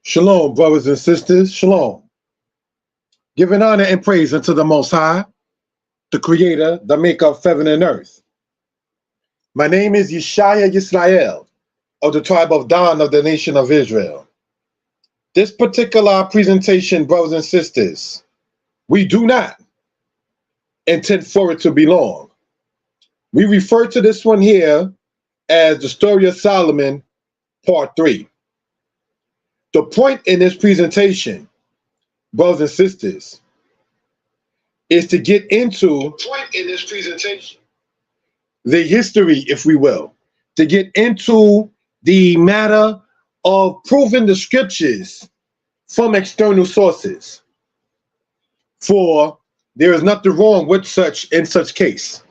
Shalom, brothers and sisters. Shalom. Giving honor and praise unto the Most High, the Creator, the Maker of heaven and earth. My name is Yeshiah Yisrael, of the tribe of Dan of the nation of Israel. This particular presentation, brothers and sisters, we do not intend for it to be long. We refer to this one here as the story of Solomon, part 3. The point in this presentation, brothers and sisters, is to get into the history, if we will, to get into the matter of proving the scriptures from external sources. For there is nothing wrong with such case.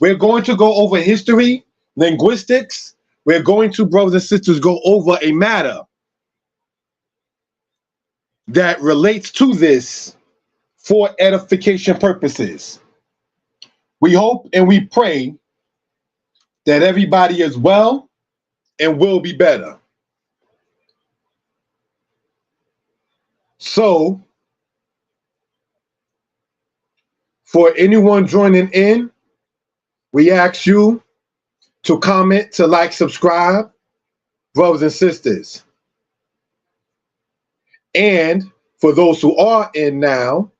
We're going to go over history, linguistics. We're going to, brothers and sisters, go over a matter that relates to this for edification purposes. We hope and we pray that everybody is well and will be better. So, for anyone joining in, we ask you to comment, to like, subscribe, brothers and sisters. And for those who are in now,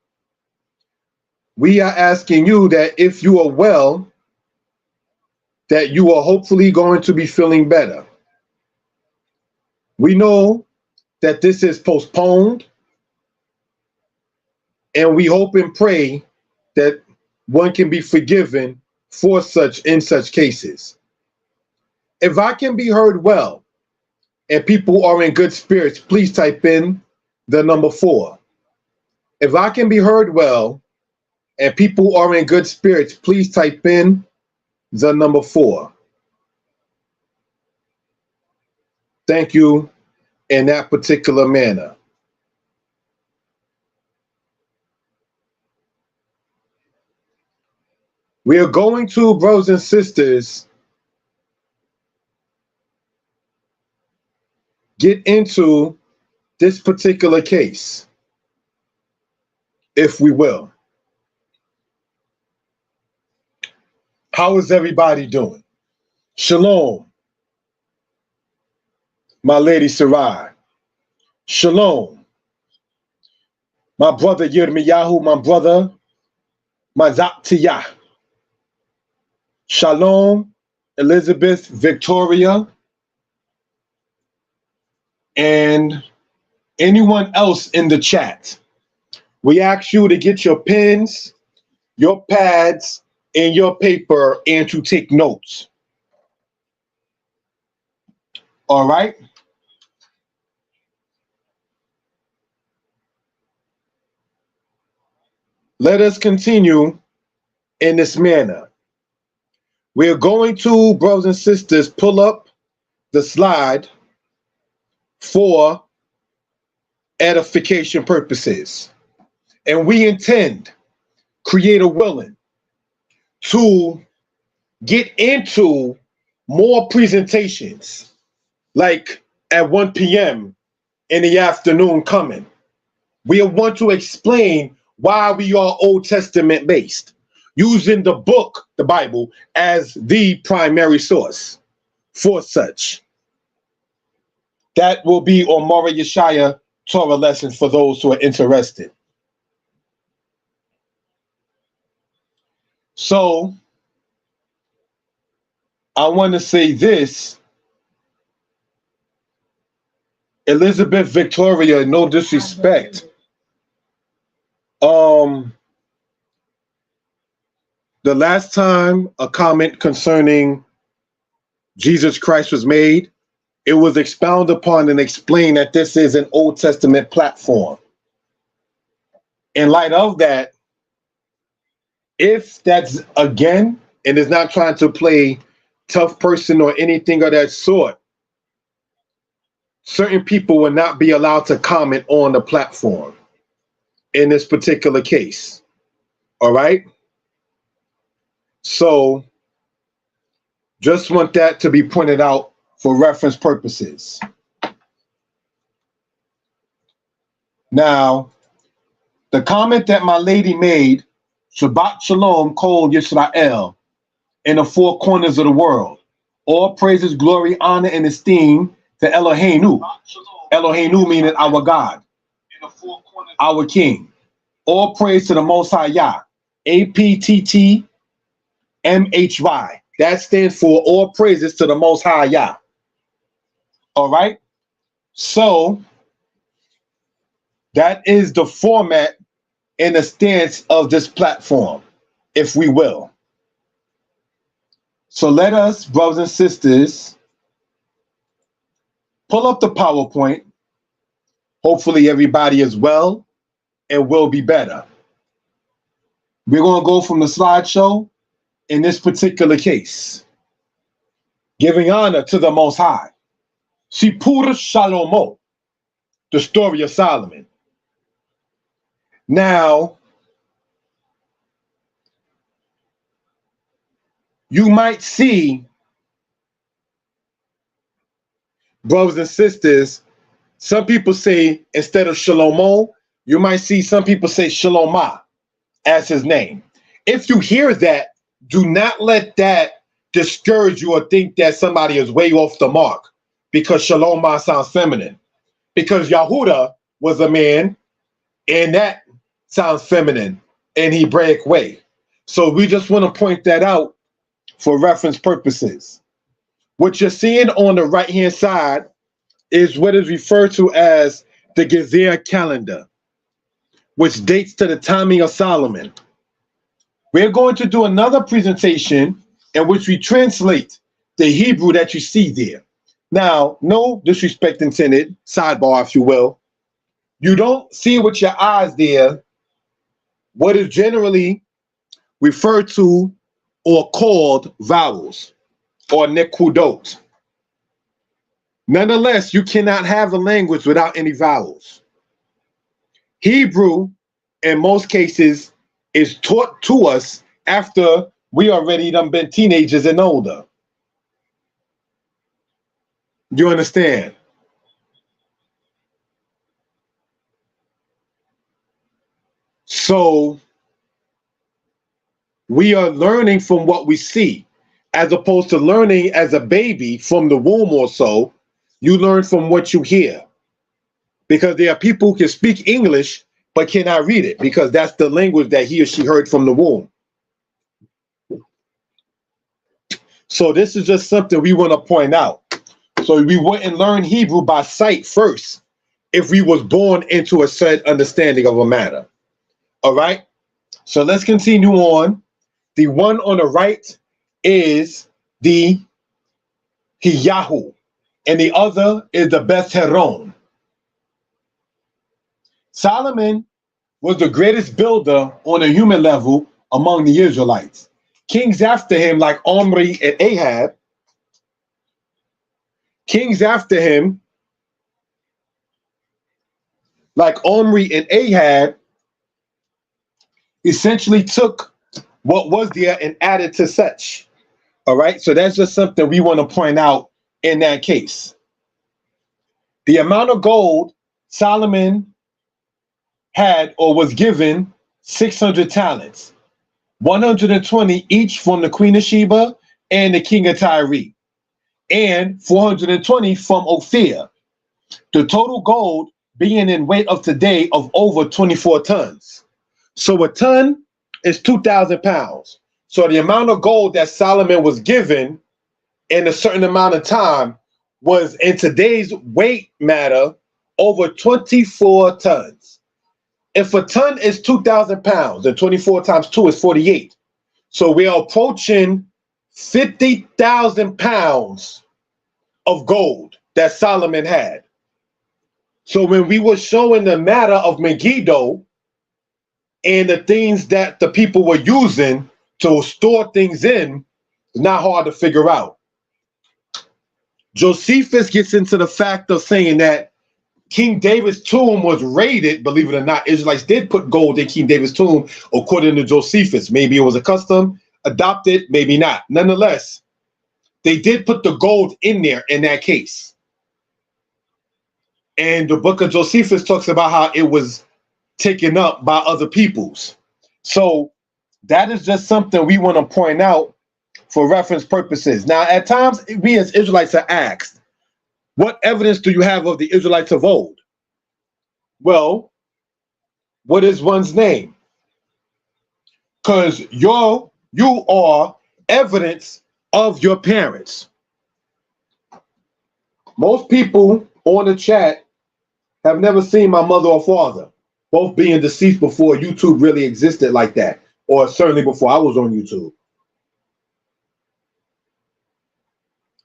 we are asking you that if you are well, that you are hopefully going to be feeling better. We know that this is postponed, and we hope and pray that one can be forgiven for such cases. If I can be heard well and people are in good spirits, please type in the number 4. If I can be heard well and people are in good spirits, please type in the number 4. Thank you in that particular manner. We are going to, brothers and sisters, get into this particular case, if we will. How is everybody doing? Shalom, my lady Sarai. Shalom, my brother Yirmiyahu, my brother Mazaptiyah. Shalom, Elizabeth, Victoria, and anyone else in the chat. We ask you to get your pens, your pads, and your paper and to take notes. All right? Let us continue in this manner. We're going to, brothers and sisters, pull up the slide for edification purposes. And we intend, Creator willing, to get into more presentations, like at 1 p.m. in the afternoon coming. We want to explain why we are Old Testament based, using the book, the Bible, as the primary source for such. That will be on Mora Yeshaya Torah lessons for those who are interested. So, I want to say this. Elizabeth Victoria, no disrespect. The last time a comment concerning Jesus Christ was made, it was expounded upon and explained that this is an Old Testament platform. In light of that, if that's again, and is not trying to play tough person or anything of that sort, certain people will not be allowed to comment on the platform in this particular case. All right? So, just want that to be pointed out for reference purposes. Now, the comment that my lady made, Shabbat Shalom, Kol Yisrael, in the four corners of the world. All praises, glory, honor, and esteem to Eloheinu. Eloheinu meaning our God, our King. All praise to the Most High Yah. APTTMHY. That stands for all praises to the Most High Yah. All right? So, that is the format and the stance of this platform, if we will. So let us, brothers and sisters, pull up the PowerPoint. Hopefully everybody is well and will be better. We're going to go from the slideshow in this particular case. Giving honor to the Most High. Sipur Shalomo, the story of Solomon. Now, you might see, brothers and sisters, some people say instead of Shalomo, you might see some people say Shalomah as his name. If you hear that, do not let that discourage you or think that somebody is way off the mark because Shalomah sounds feminine. Because Yahuda was a man and that sounds feminine in Hebraic way. So we just want to point that out for reference purposes. What you're seeing on the right-hand side is what is referred to as the Gezer calendar, which dates to the timing of Solomon. We're going to do another presentation in which we translate the Hebrew that you see there. Now, no disrespect intended, sidebar, if you will. You don't see with your eyes there what is generally referred to or called vowels or nekudot. Nonetheless, you cannot have a language without any vowels. Hebrew, in most cases, is taught to us after we already done been teenagers and older. You understand? So we are learning from what we see, as opposed to learning as a baby from the womb or so. You learn from what you hear. Because there are people who can speak English but cannot read it because that's the language that he or she heard from the womb. So this is just something we want to point out. So we wouldn't learn Hebrew by sight first if we was born into a certain understanding of a matter. All right? So let's continue on. The one on the right is the Hiyahu, and the other is the Beth Heron. Solomon was the greatest builder on a human level among the Israelites. Kings after him, like Omri and Ahab, kings after him, like Omri and Ahab, essentially took what was there and added to such. All right, so that's just something we want to point out in that case. The amount of gold Solomon had or was given 600 talents, 120 each from the Queen of Sheba and the King of Tyre, and 420 from Ophir. The total gold being in weight of today of over 24 tons. So a ton is 2,000 pounds. So the amount of gold that Solomon was given in a certain amount of time was, in today's weight matter, over 24 tons. If a ton is 2,000 pounds, and 24 times 2 is 48. So we are approaching 50,000 pounds of gold that Solomon had. So when we were showing the matter of Megiddo and the things that the people were using to store things in, it's not hard to figure out. Josephus gets into the fact of saying that King David's tomb was raided. Believe it or not, Israelites did put gold in King David's tomb, according to Josephus. Maybe it was a custom adopted, maybe not. Nonetheless, they did put the gold in there in that case. And the book of Josephus talks about how it was taken up by other peoples. So that is just something we want to point out for reference purposes. Now, at times, we as Israelites are asked, what evidence do you have of the Israelites of old? Well, what is one's name? Because you are evidence of your parents. Most people on the chat have never seen my mother or father, both being deceased before YouTube really existed like that, or certainly before I was on YouTube.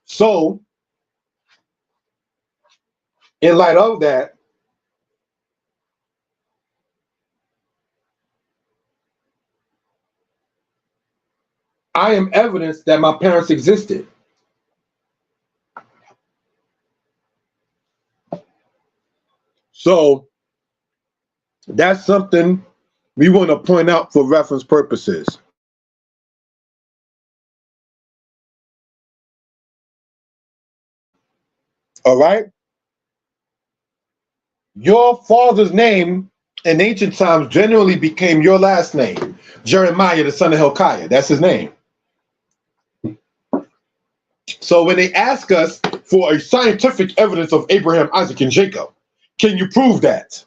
So, in light of that, I am evidence that my parents existed. So, that's something we want to point out for reference purposes. All right? Your father's name in ancient times generally became your last name. Jeremiah, the son of Hilkiah. That's his name. So when they ask us for a scientific evidence of Abraham, Isaac, and Jacob, can you prove that?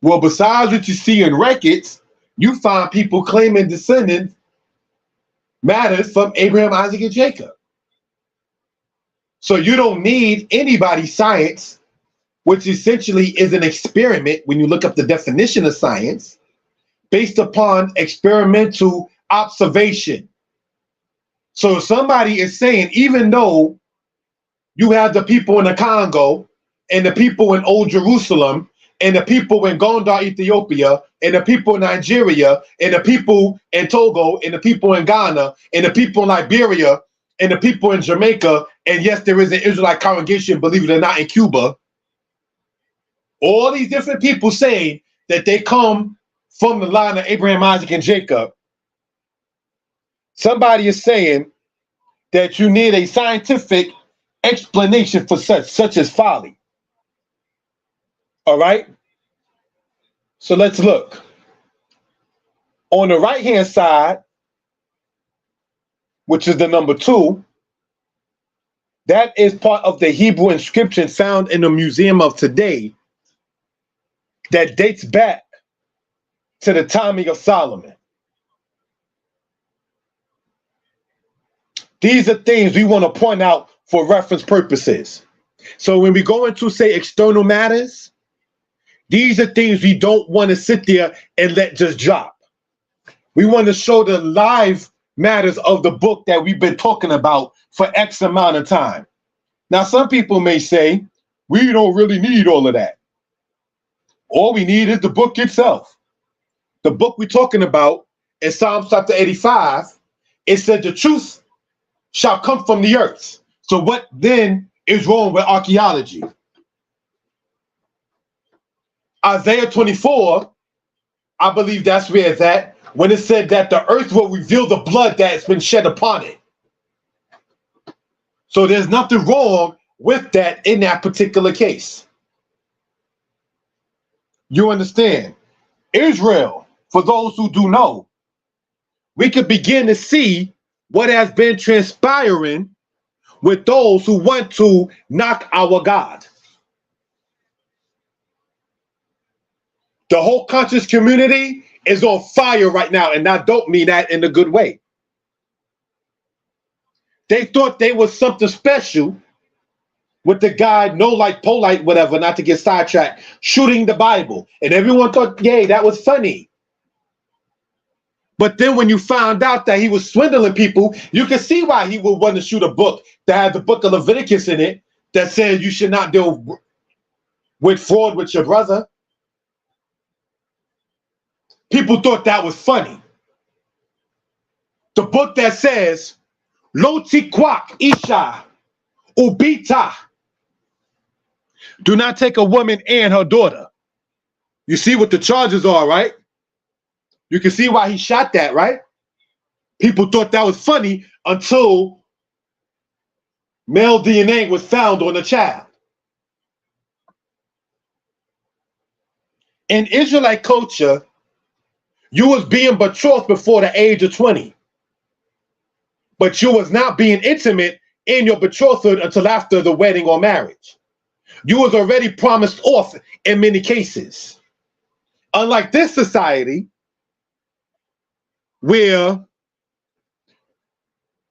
Well, besides what you see in records, you find people claiming descendants matters from Abraham, Isaac, and Jacob. So you don't need anybody's science, which essentially is an experiment when you look up the definition of science, based upon experimental observation. So somebody is saying, even though you have the people in the Congo and the people in Old Jerusalem and the people in Gondar, Ethiopia, and the people in Nigeria, and the people in Togo, and the people in Ghana, and the people in Liberia, and the people in Jamaica, and yes, there is an Israelite congregation, believe it or not, in Cuba. All these different people saying that they come from the line of Abraham, Isaac, and Jacob. Somebody is saying that you need a scientific explanation for such as folly. All right? So let's look. On the right-hand side, which is the number 2, that is part of the Hebrew inscription found in the museum of today that dates back to the time of Solomon. These are things we want to point out for reference purposes. So when we go into, say, external matters, these are things we don't want to sit there and let just drop. We want to show the live matters of the book that we've been talking about for X amount of time. Now, some people may say, we don't really need all of that. All we need is the book itself. The book we're talking about in Psalms chapter 85, it said the truth shall come from the earth. So what then is wrong with archaeology? Isaiah 24, I believe that's where it's at, when it said that the earth will reveal the blood that has been shed upon it. So there's nothing wrong with that in that particular case. You understand? Israel, for those who do know, we could begin to see what has been transpiring with those who want to knock our God. The whole conscious community is on fire right now, and I don't mean that in a good way. They thought they was something special with the guy, no light, polite, whatever, not to get sidetracked, shooting the Bible. And everyone thought, yay, that was funny. But then when you found out that he was swindling people, you can see why he would want to shoot a book that had the book of Leviticus in it that says you should not deal with fraud with your brother. People thought that was funny. The book that says, Lo tikwak isha ubita. Do not take a woman and her daughter. You see what the charges are, right? You can see why he shot that, right? People thought that was funny until male DNA was found on the child. In Israelite culture, you was being betrothed before the age of 20. But you was not being intimate in your betrothal until after the wedding or marriage. You was already promised off in many cases. Unlike this society, where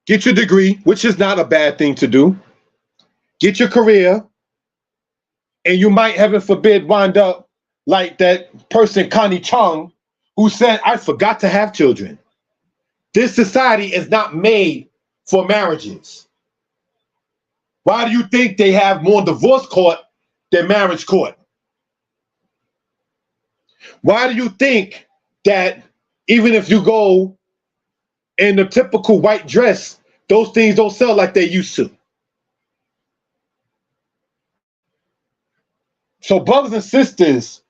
get your degree, which is not a bad thing to do, get your career, and you might, heaven forbid, wind up like that person, Connie Chung, who said, I forgot to have children. This society is not made for marriages. Why do you think they have more divorce court than marriage court? Why do you think that even if you go in the typical white dress, those things don't sell like they used to? So brothers and sisters,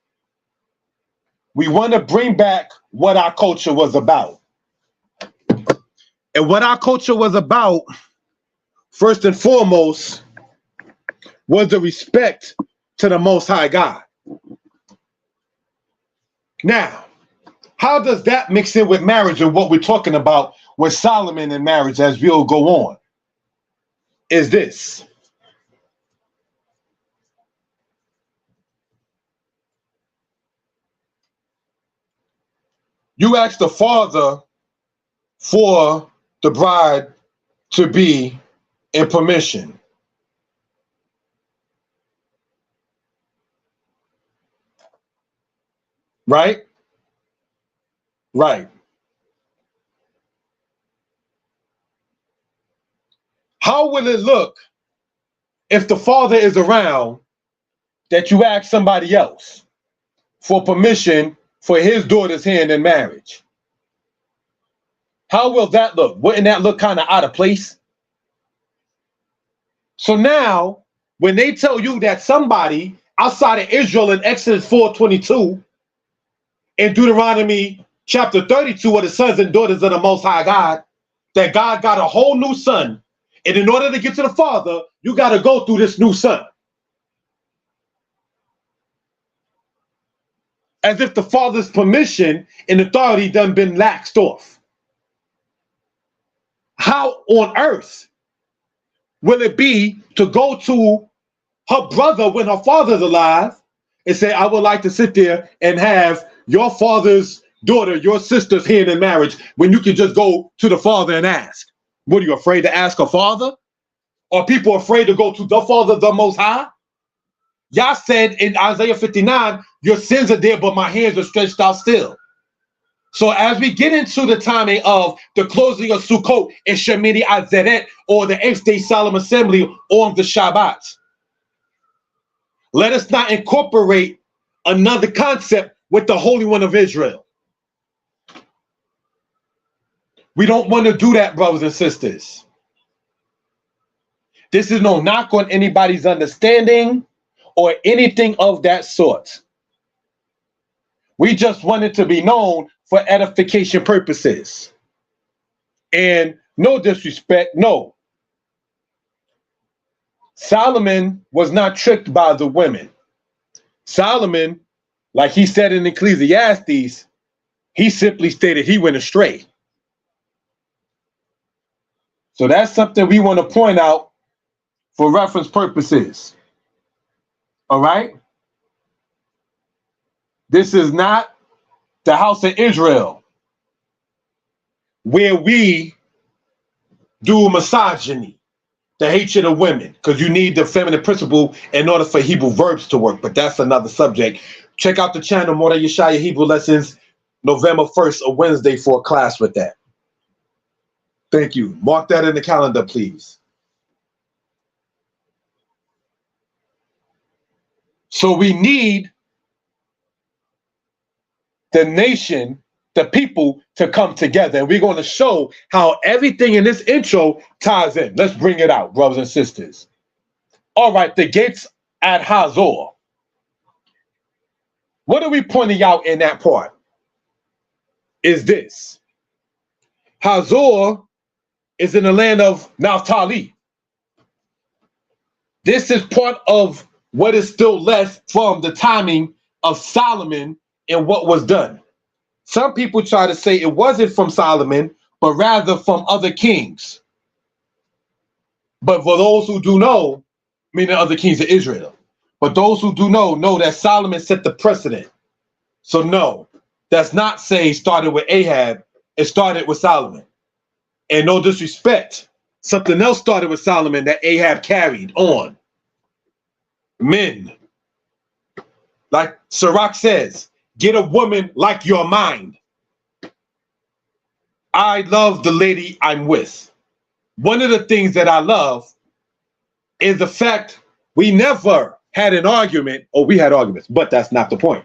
we want to bring back what our culture was about. And what our culture was about, first and foremost, was the respect to the Most High God. Now, how does that mix in with marriage and what we're talking about with Solomon and marriage as we'll go on? Is this. You ask the father for the bride to be in permission. Right? Right. How will it look if the father is around that you ask somebody else for permission for his daughter's hand in marriage? How will that look? Wouldn't that look kind of out of place? So now, when they tell you that somebody outside of Israel in Exodus 4:22 and Deuteronomy chapter 32 are the sons and daughters of the Most High God, that God got a whole new son, and in order to get to the Father, you got to go through this new son. As if the Father's permission and authority done been laxed off. How on earth will it be to go to her brother when her father's alive and say, I would like to sit there and have your father's daughter, your sister's hand in marriage, when you can just go to the father and ask? What, are you afraid to ask a father? Are people afraid to go to the Father, the Most High? Yah said in Isaiah 59, your sins are there, but my hands are stretched out still. So as we get into the timing of the closing of Sukkot and Shemini Atzeret, or the 8th day solemn assembly on the Shabbat, let us not incorporate another concept with the Holy One of Israel. We don't want to do that, brothers and sisters. This is no knock on anybody's understanding or anything of that sort. We just want it to be known for edification purposes. And no disrespect, no. Solomon was not tricked by the women. Solomon, like he said in Ecclesiastes, he simply stated he went astray. So that's something we want to point out for reference purposes. All right? This is not the house of Israel, where we do misogyny, the hatred of women, because you need the feminine principle in order for Hebrew verbs to work. But that's another subject. Check out the channel, Mordei Yeshiah Hebrew Lessons, November 1st, a Wednesday, for a class with that. Thank you. Mark that in the calendar, please. So we need the nation, the people, to come together. And we're going to show how everything in this intro ties in. Let's bring it out, brothers and sisters. All right, the gates at Hazor. What are we pointing out in that part? Is this. Hazor is in the land of Naphtali. This is part of what is still left from the timing of Solomon and what was done. Some people try to say it wasn't from Solomon, but rather from other kings. But for those who do know, meaning other kings of Israel, but those who do know that Solomon set the precedent. So no, that's not say started with Ahab, it started with Solomon. And no disrespect, something else started with Solomon that Ahab carried on. Men, like Sirach says, get a woman like your mind. I love the lady I'm with. One of the things that I love is the fact we never had an argument, or we had arguments, but that's not the point,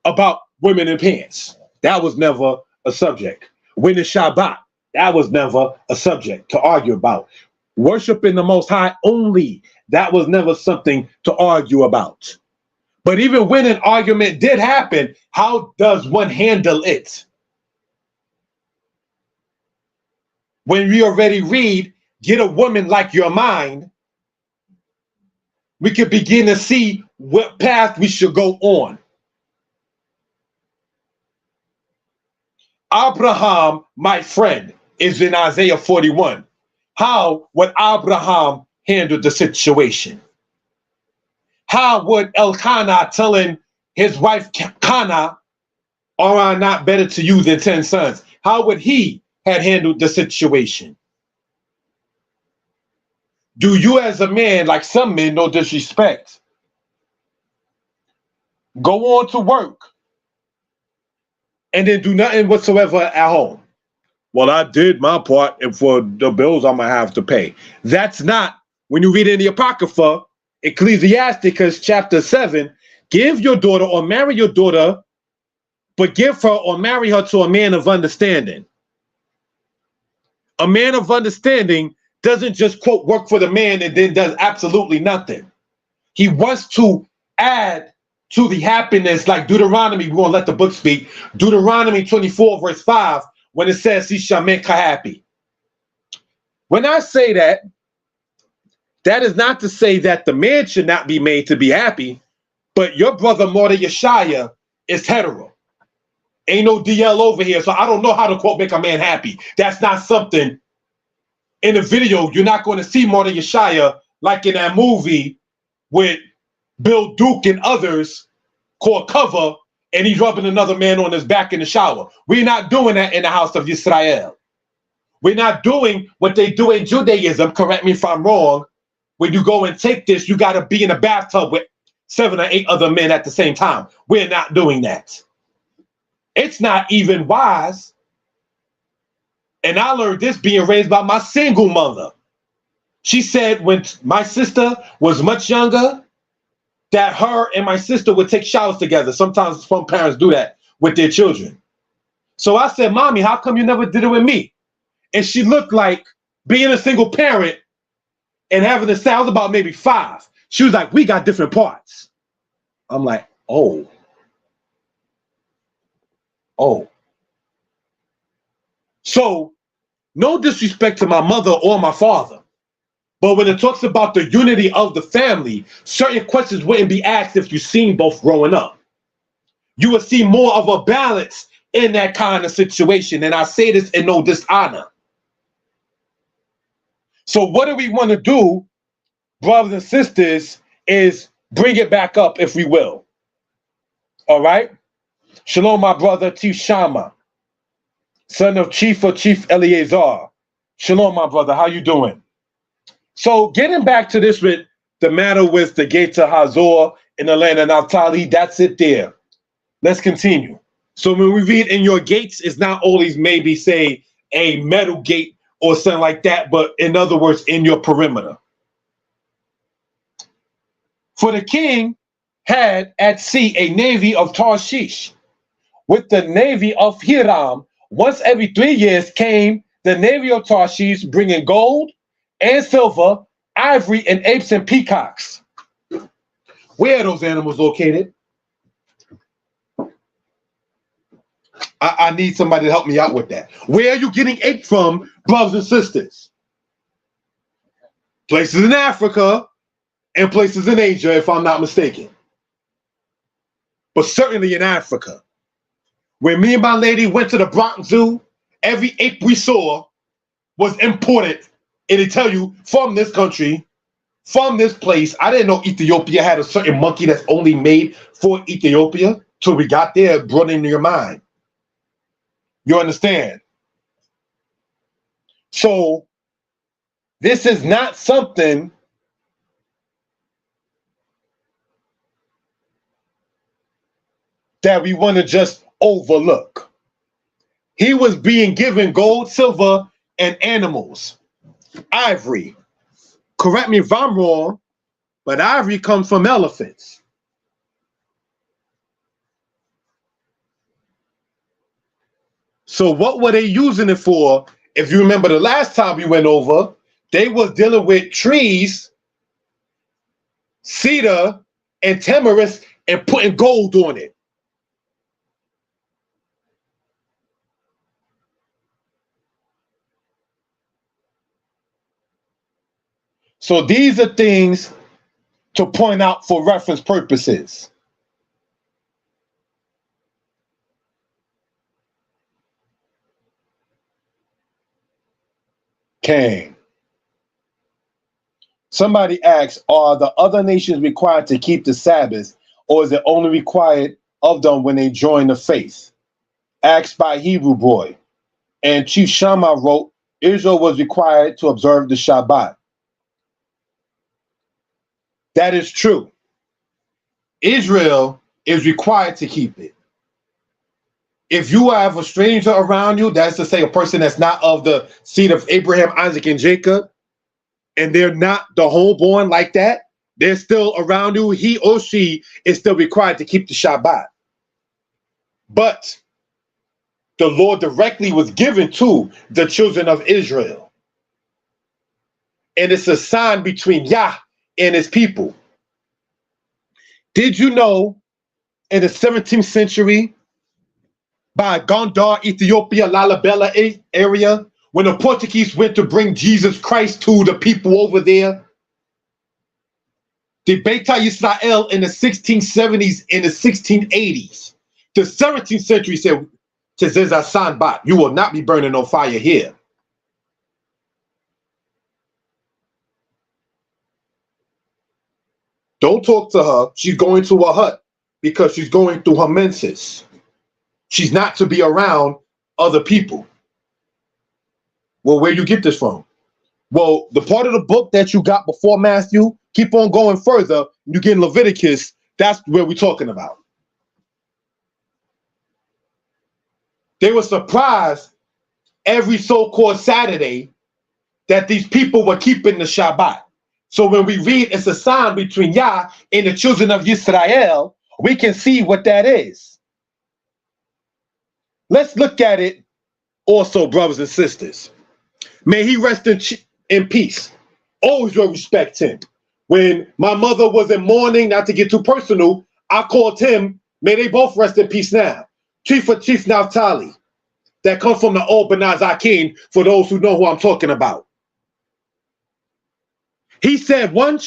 about women in pants. That was never a subject. When the Shabbat, that was never a subject to argue about. Worshiping the Most High only, that was never something to argue about. But even when an argument did happen, how does one handle it? When we already read, get a woman like your mind, we can begin to see what path we should go on. Abraham, my friend, is in Isaiah 41. How would Abraham handle the situation? How would Elkanah telling his wife Kana, are I not better to you than 10 sons? How would he have handled the situation? Do you as a man, like some men, no disrespect, go on to work and then do nothing whatsoever at home? Well, I did my part, and for the bills I'm going to have to pay. That's not, when you read in the Apocrypha, Ecclesiasticus chapter 7, give your daughter or marry your daughter, but give her or marry her to a man of understanding. A man of understanding doesn't just, quote, work for the man and then does absolutely nothing. He wants to add to the happiness, like Deuteronomy, we won't let the book speak, Deuteronomy 24 verse 5, when it says he shall make her happy. When I say that, that is not to say that the man should not be made to be happy, but your brother Mordecai Yeshiah is hetero. Ain't no DL over here, so I don't know how to, quote, make a man happy. That's not something. In the video, you're not going to see Mordecai Yeshiah like in that movie with Bill Duke and others called Cover, and he's rubbing another man on his back in the shower. We're not doing that in the house of Yisrael. We're not doing what they do in Judaism, correct me if I'm wrong. When you go and take this, you got to be in a bathtub with 7 or 8 other men at the same time. We're not doing that. It's not even wise. And I learned this being raised by my single mother. She said when my sister was much younger, that her and my sister would take showers together. Sometimes some parents do that with their children. So I said, Mommy, how come you never did it with me? And she looked like, being a single parent and having to say, I was about maybe 5. She was like, we got different parts. I'm like, oh. So, no disrespect to my mother or my father, but when it talks about the unity of the family, certain questions wouldn't be asked if you've seen both growing up. You would see more of a balance in that kind of situation, and I say this in no dishonor. So what do we want to do, brothers and sisters, is bring it back up, if we will. All right? Shalom, my brother, Chief Shama, son of Chief Eleazar. Shalom, my brother. How you doing? So getting back to this with the matter with the gates of Hazor in the land of Naphtali, that's it there. Let's continue. So when we read in your gates, it's not always maybe say a metal gate or something like that, but in other words, in your perimeter. For the king had at sea a navy of Tarshish, with the navy of Hiram. Once every 3 years came the navy of Tarshish, bringing gold and silver, ivory, and apes and peacocks. Where are those animals located? I need somebody to help me out with that. Where are you getting ape from, brothers and sisters? Places in Africa and places in Asia, if I'm not mistaken. but certainly in Africa. When me and my lady went to the Bronx Zoo, every ape we saw was imported, and they tell you from this country, from this place. I didn't know Ethiopia had a certain monkey that's only made for Ethiopia. Till we got there, it brought it into your mind. You understand? So this is not something that we want to just overlook. He was being given gold, silver, and animals. Ivory. Correct me if I'm wrong, but ivory comes from elephants. So what were they using it for? If you remember the last time we went over, they was dealing with trees, cedar, and tamarisk, and putting gold on it. So these are things to point out for reference purposes. Cain. Somebody asks, are the other nations required to keep the Sabbath, or is it only required of them when they join the faith? Asked by Hebrew Boy. And Chief Shammah wrote, Israel was required to observe the Shabbat. That is true. Israel is required to keep it. If you have a stranger around you, that's to say a person that's not of the seed of Abraham, Isaac, and Jacob, and they're not the homeborn like that, they're still around you, he or she is still required to keep the Shabbat. But the law directly was given to the children of Israel. And it's a sign between Yah and his people. Did you know in the 17th century, by Gondar, Ethiopia, Lalibela area, when the Portuguese went to bring Jesus Christ to the people over there, the Beta Yisrael in the 1670s and the 1680s, the 17th century said, you will not be burning no fire here. Don't talk to her. She's going to a hut because she's going through her menses. She's not to be around other people. Well, where you get this from? Well, the part of the book that you got before Matthew, keep on going further, you get in Leviticus, that's where we're talking about. They were surprised every so-called Saturday that these people were keeping the Shabbat. So when we read it's a sign between Yah and the children of Yisrael, we can see what that is. Let's look at it also, brothers and sisters. May he rest in peace. Always will respect him. When my mother was in mourning, not to get too personal, I called him, may they both rest in peace now. Chief Naftali, that comes from the old Benaz Akin, for those who know who I'm talking about. He said one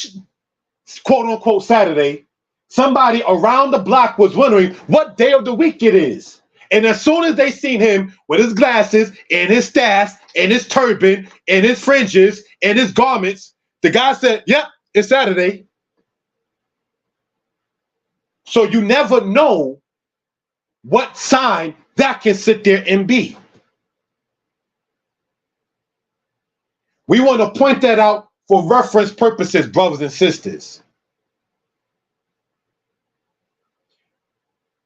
quote-unquote Saturday, somebody around the block was wondering what day of the week it is. And as soon as they seen him with his glasses and his staff and his turban and his fringes and his garments, the guy said, yep, it's Saturday. So you never know what sign that can sit there and be. We want to point that out for reference purposes, brothers and sisters.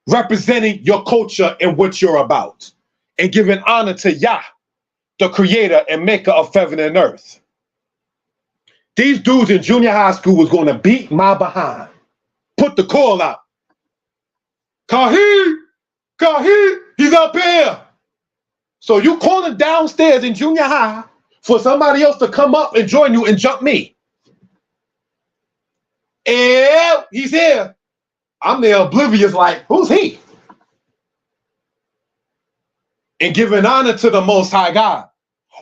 Representing your culture and what you're about, and giving honor to Yah, the creator and maker of heaven and earth. These dudes in junior high school was going to beat my behind. Put the call out. Kahir, he's up here. So you calling downstairs in junior high for somebody else to come up and join you and jump me. Yeah, he's here. I'm there oblivious like, who's he? And giving honor to the Most High God.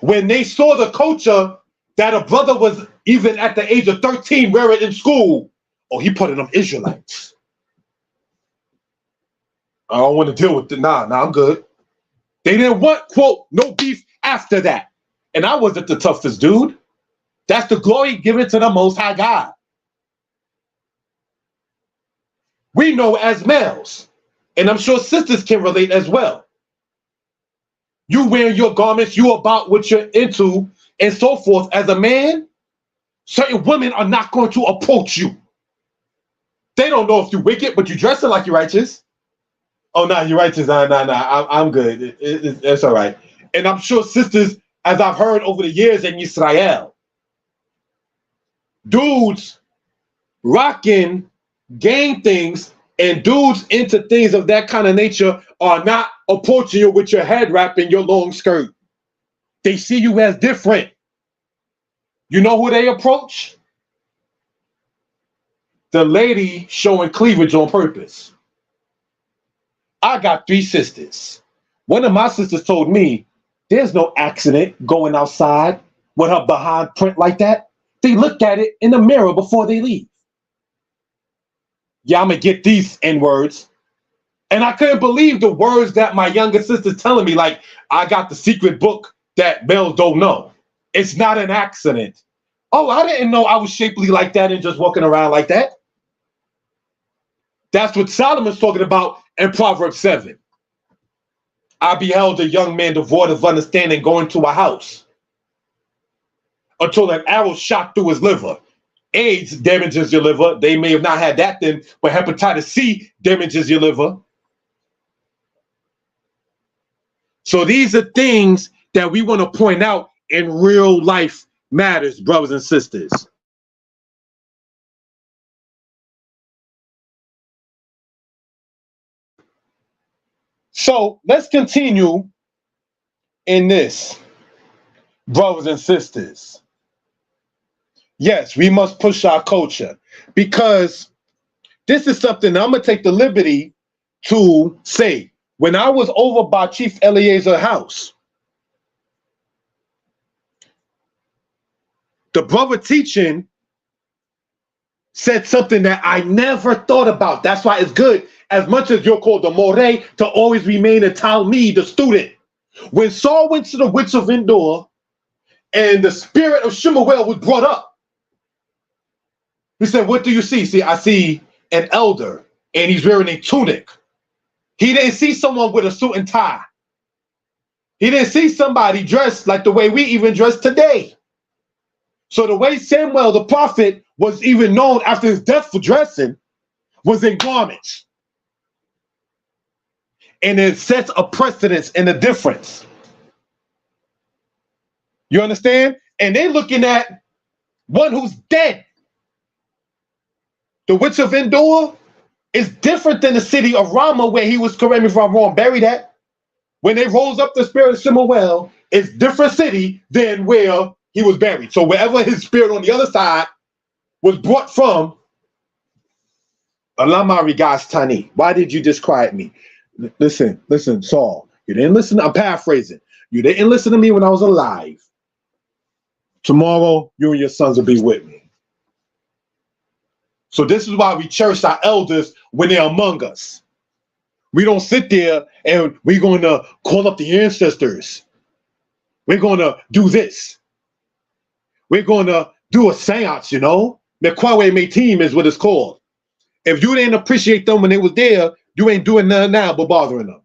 When they saw the culture that a brother was even at the age of 13 wearing in school, oh, he put in them Israelites. I don't want to deal with it. Nah, I'm good. They didn't want, quote, no beef after that. And I wasn't the toughest dude. That's the glory given to the Most High God. We know as males, and I'm sure sisters can relate as well. You wear your garments, you about what you're into, and so forth. As a man, certain women are not going to approach you. They don't know if you're wicked, but you're dressing like you're righteous. Oh, nah, you're righteous. Nah, I'm good. It's all right. And I'm sure sisters, as I've heard over the years in Yisrael, dudes rocking gang things and dudes into things of that kind of nature are not approaching you with your head wrap and your long skirt. They see you as different. You know who they approach? The lady showing cleavage on purpose. I got 3 sisters. One of my sisters told me, there's no accident going outside with her behind print like that. They look at it in the mirror before they leave. Yeah, I'm going to get these N-words. And I couldn't believe the words that my younger sister's telling me, like, I got the secret book that males don't know. It's not an accident. Oh, I didn't know I was shapely like that and just walking around like that. That's what Solomon's talking about in Proverbs 7. I beheld a young man devoid of understanding go into a house until an arrow shot through his liver. AIDS damages your liver. They may have not had that then, but hepatitis C damages your liver. So these are things that we want to point out in real life matters, brothers and sisters. So let's continue in this, brothers and sisters. Yes, we must push our culture because this is something I'm going to take the liberty to say. When I was over by Chief Eliezer's house, the brother teaching said something that I never thought about. That's why it's good, as much as you're called the Moreh, to always remain a Talmid, the student. When Saul went to the witch of Endor and the spirit of Shemuel was brought up, he said, what do you see? See, I see an elder and he's wearing a tunic. He didn't see someone with a suit and tie. He didn't see somebody dressed like the way we even dress today. So the way Samuel the prophet was even known after his death for dressing was in garments. And it sets a precedence and a difference. You understand? And they're looking at one who's dead. The witch of Endor is different than the city of Ramah where he was, correct me if I'm wrong, buried at. When they rose up the spirit of Shemuel, it's different city than where he was buried. So wherever his spirit on the other side was brought from, Alama regards Tani. Why did you disquiet me? Listen, Saul. You didn't listen. I'm paraphrasing. You didn't listen to me when I was alive. Tomorrow, you and your sons will be with me. So this is why we cherish our elders when they're among us. We don't sit there and we're going to call up the ancestors. We're going to do this. We're going to do a seance, you know? Mekwawe Metim is what it's called. If you didn't appreciate them when they was there, you ain't doing nothing now but bothering them.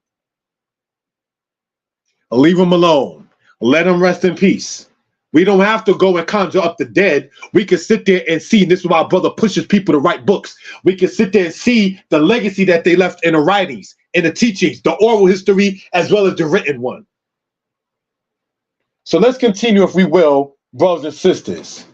Leave them alone. Let them rest in peace. We don't have to go and conjure up the dead. We can sit there and see, and this is why our brother pushes people to write books. We can sit there and see the legacy that they left in the writings, in the teachings, the oral history, as well as the written one. So let's continue, if we will, brothers and sisters.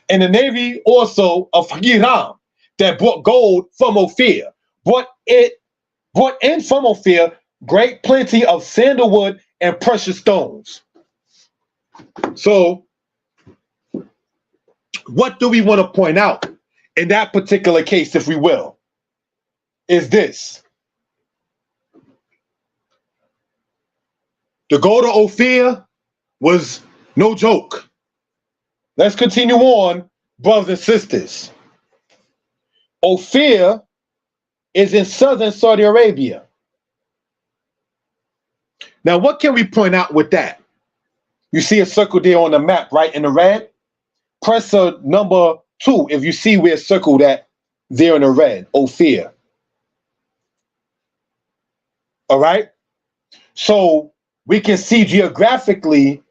In the navy also of Hiram that brought gold from Ophir, brought in from Ophir great plenty of sandalwood and precious stones. So what do we want to point out in that particular case, if we will, is this. To go to Ophir was no joke. Let's continue on, brothers and sisters. Ophir is in southern Saudi Arabia. Now, what can we point out with that? You see a circle there on the map, right, in the red? Press number 2 if you see where it's circled at there in the red, Ophir. All right? So we can see geographically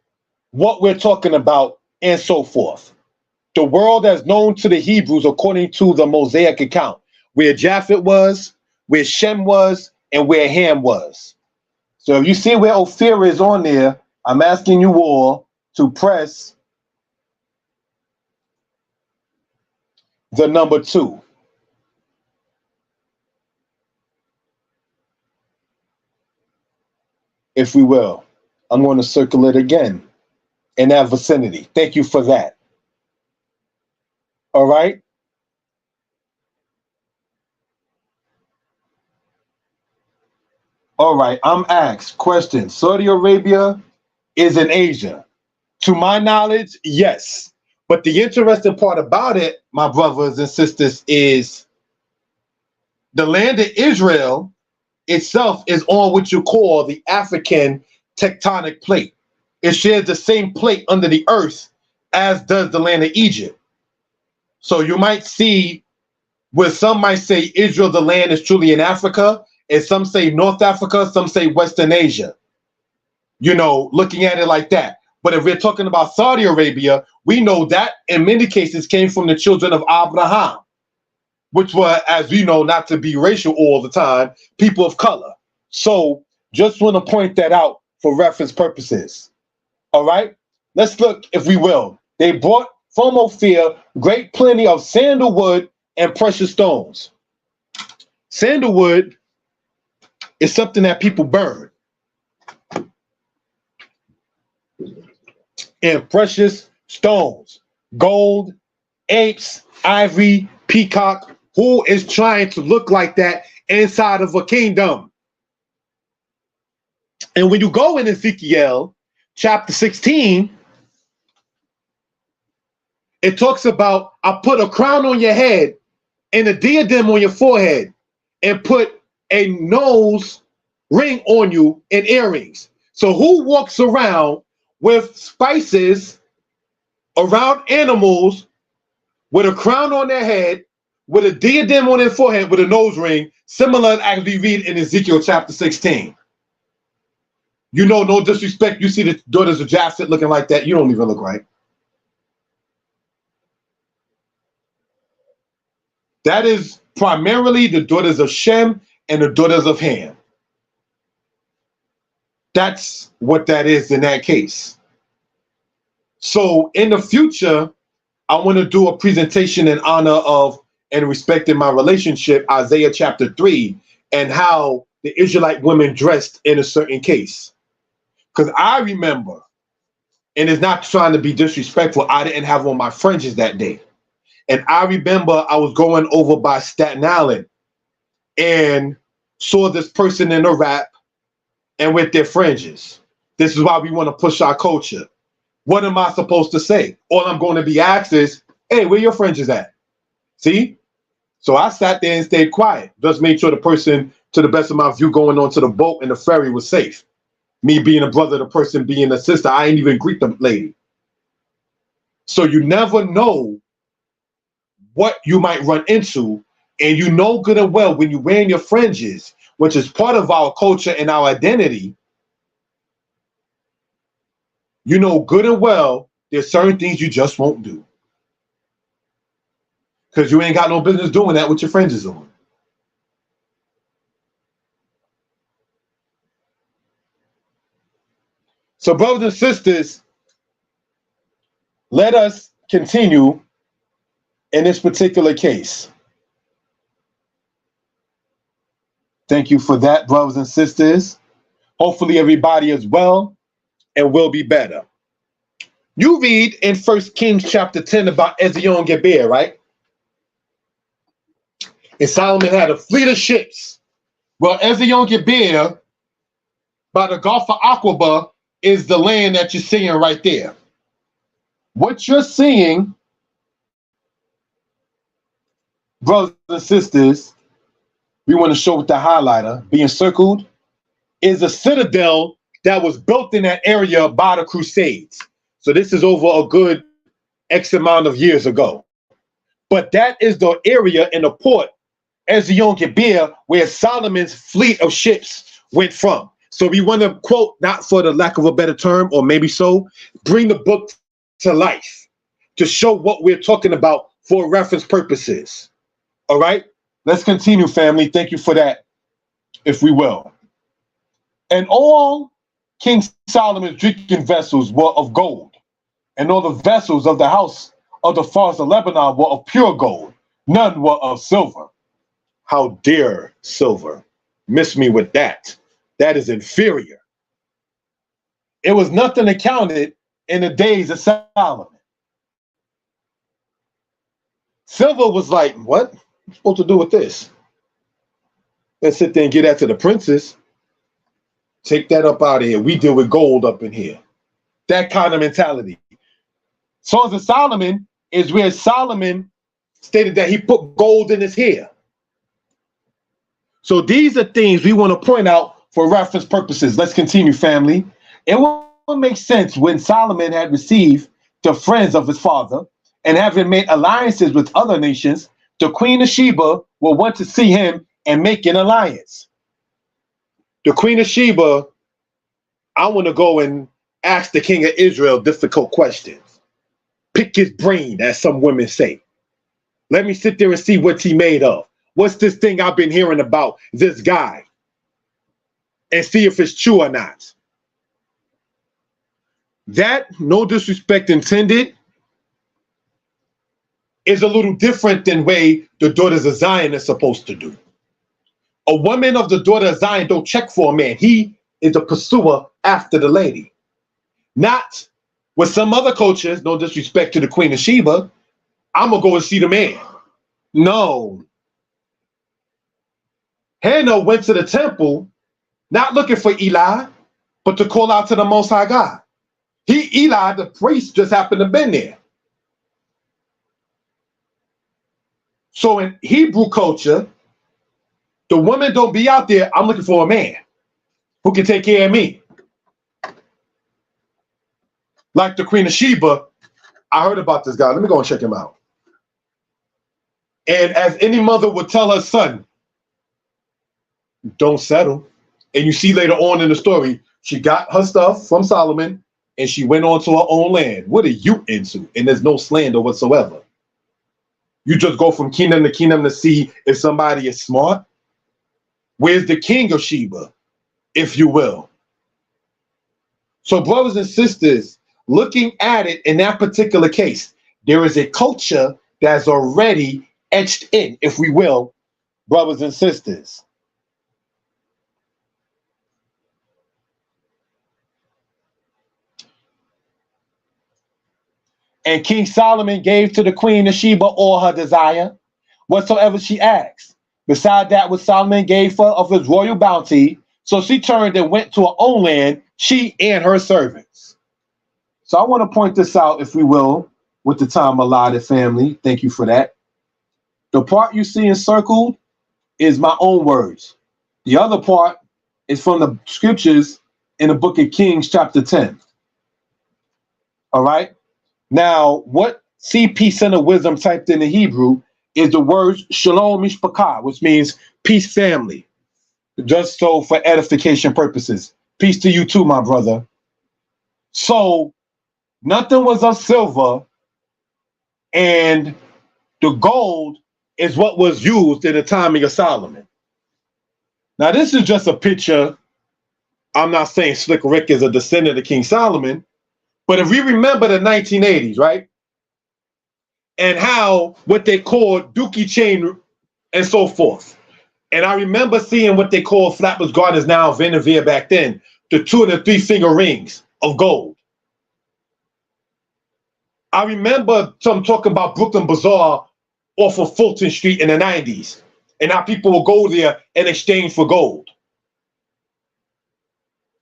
what we're talking about and so forth. The world as known to the Hebrews according to the Mosaic account, where Japheth was, where Shem was, and where Ham was. So if you see where Ophir is on there, I'm asking you all to press the number 2. If we will. I'm going to circle it again in that vicinity. Thank you for that. All right. All right. I'm asked question. Saudi Arabia is in Asia. To my knowledge, yes. But the interesting part about it, my brothers and sisters, is the land of Israel itself is on what you call the African tectonic plate. It shares the same plate under the earth as does the land of Egypt. So you might see where some might say Israel, the land is truly in Africa, and some say North Africa, some say Western Asia. You know, looking at it like that. But if we're talking about Saudi Arabia, we know that in many cases came from the children of Abraham, which were, as we know, not to be racial all the time, people of color. So just want to point that out for reference purposes. All right, let's look, if we will. They brought from Ophir great plenty of sandalwood and precious stones. Sandalwood is something that people burn. And precious stones, gold, apes, ivory, peacock. Who is trying to look like that inside of a kingdom? And when you go in Ezekiel chapter 16, it talks about, I put a crown on your head and a diadem on your forehead and put a nose ring on you and earrings. So who walks around with spices around animals with a crown on their head, with a diadem on their forehead, with a nose ring, similar as we read in Ezekiel chapter 16? You know, no disrespect, you see the daughters of Japheth looking like that, you don't even look right. That is primarily the daughters of Shem and the daughters of Ham. That's what that is in that case. So in the future, I want to do a presentation in honor of and respecting my relationship, Isaiah chapter 3, and how the Israelite women dressed in a certain case. Because I remember, and it's not trying to be disrespectful, I didn't have on my fringes that day. And I remember I was going over by Staten Island and saw this person in a wrap and with their fringes. This is why we want to push our culture. What am I supposed to say? All I'm going to be asked is, hey, where your fringes at? See? So I sat there and stayed quiet. Just made sure the person, to the best of my view, going onto the boat and the ferry was safe. Me being a brother, the person being a sister, I ain't even greet the lady. So you never know what you might run into, and you know good and well when you're wearing your fringes, which is part of our culture and our identity, you know good and well there's certain things you just won't do. Because you ain't got no business doing that with your fringes on. So brothers and sisters, let us continue in this particular case. Thank you for that, brothers and sisters. Hopefully everybody is well and will be better. You read in 1 Kings chapter 10 about Ezion-Geber, right? And Solomon had a fleet of ships. Well, Ezion-Geber, by the Gulf of Aqaba, is the land that you're seeing right there. What you're seeing, brothers and sisters, we want to show with the highlighter being circled, is a citadel that was built in that area by the Crusades. So this is over a good X amount of years ago. But that is the area in the port, Ezion Geber, where Solomon's fleet of ships went from. So we want to quote, not for the lack of a better term, or maybe so, bring the book to life to show what we're talking about for reference purposes. All right, let's continue, family. Thank you for that, if we will. And all King Solomon's drinking vessels were of gold, and all the vessels of the house of the fathers of Lebanon were of pure gold. None were of silver. How dare silver miss me with that? That is inferior. It was nothing accounted in the days of Solomon. Silver was like, what? What's I'm supposed to do with this? Let's sit there and get that to the princes. Take that up out of here. We deal with gold up in here. That kind of mentality. Songs of Solomon is where Solomon stated that he put gold in his hair. So these are things we want to point out for reference purposes. Let's continue, family. It will make sense when Solomon had received the friends of his father and having made alliances with other nations, the Queen of Sheba will want to see him and make an alliance. The Queen of Sheba, I want to go and ask the King of Israel difficult questions. Pick his brain, as some women say. Let me sit there and see what he made of. What's this thing I've been hearing about this guy? And see if it's true or not. That, no disrespect intended, is a little different than way the daughters of Zion are supposed to do. A woman of the daughter of Zion don't check for a man. He is a pursuer after the lady. Not with some other cultures, no disrespect to the Queen of Sheba, I'm going to go and see the man. No. Hannah went to the temple, not looking for Eli, but to call out to the Most High God. Eli, the priest, just happened to have been there. So in Hebrew culture, the women don't be out there, I'm looking for a man who can take care of me. Like the Queen of Sheba, I heard about this guy. Let me go and check him out. And as any mother would tell her son, don't settle. And you see later on in the story, she got her stuff from Solomon and she went on to her own land. What are you into? And there's no slander whatsoever. You just go from kingdom to see if somebody is smart. Where's the king of Sheba, if you will? So brothers and sisters, looking at it in that particular case, there is a culture that's already etched in, if we will, brothers and sisters. And King Solomon gave to the Queen of Sheba all her desire, whatsoever she asked. Beside that which Solomon gave her of his royal bounty, so she turned and went to her own land, she and her servants. So I want to point this out, if we will, with the time allotted, family. Thank you for that. The part you see encircled is my own words. The other part is from the scriptures in the book of Kings, chapter 10. All right. Now, what CP Center Wisdom typed in the Hebrew is the words Shalom Mishpachah, which means peace family. Just so for edification purposes. Peace to you too, my brother. So nothing was of silver, and the gold is what was used in the timing of Solomon. Now, this is just a picture. I'm not saying Slick Rick is a descendant of King Solomon, but if we remember the 1980s, right? And how what they called dookie chain and so forth. And I remember seeing what they call Flappers Gardens now, Vanderveer back then, the 2 and the 3 finger rings of gold. I remember some talking about Brooklyn Bazaar off of Fulton Street in the 90s and how people will go there in exchange for gold.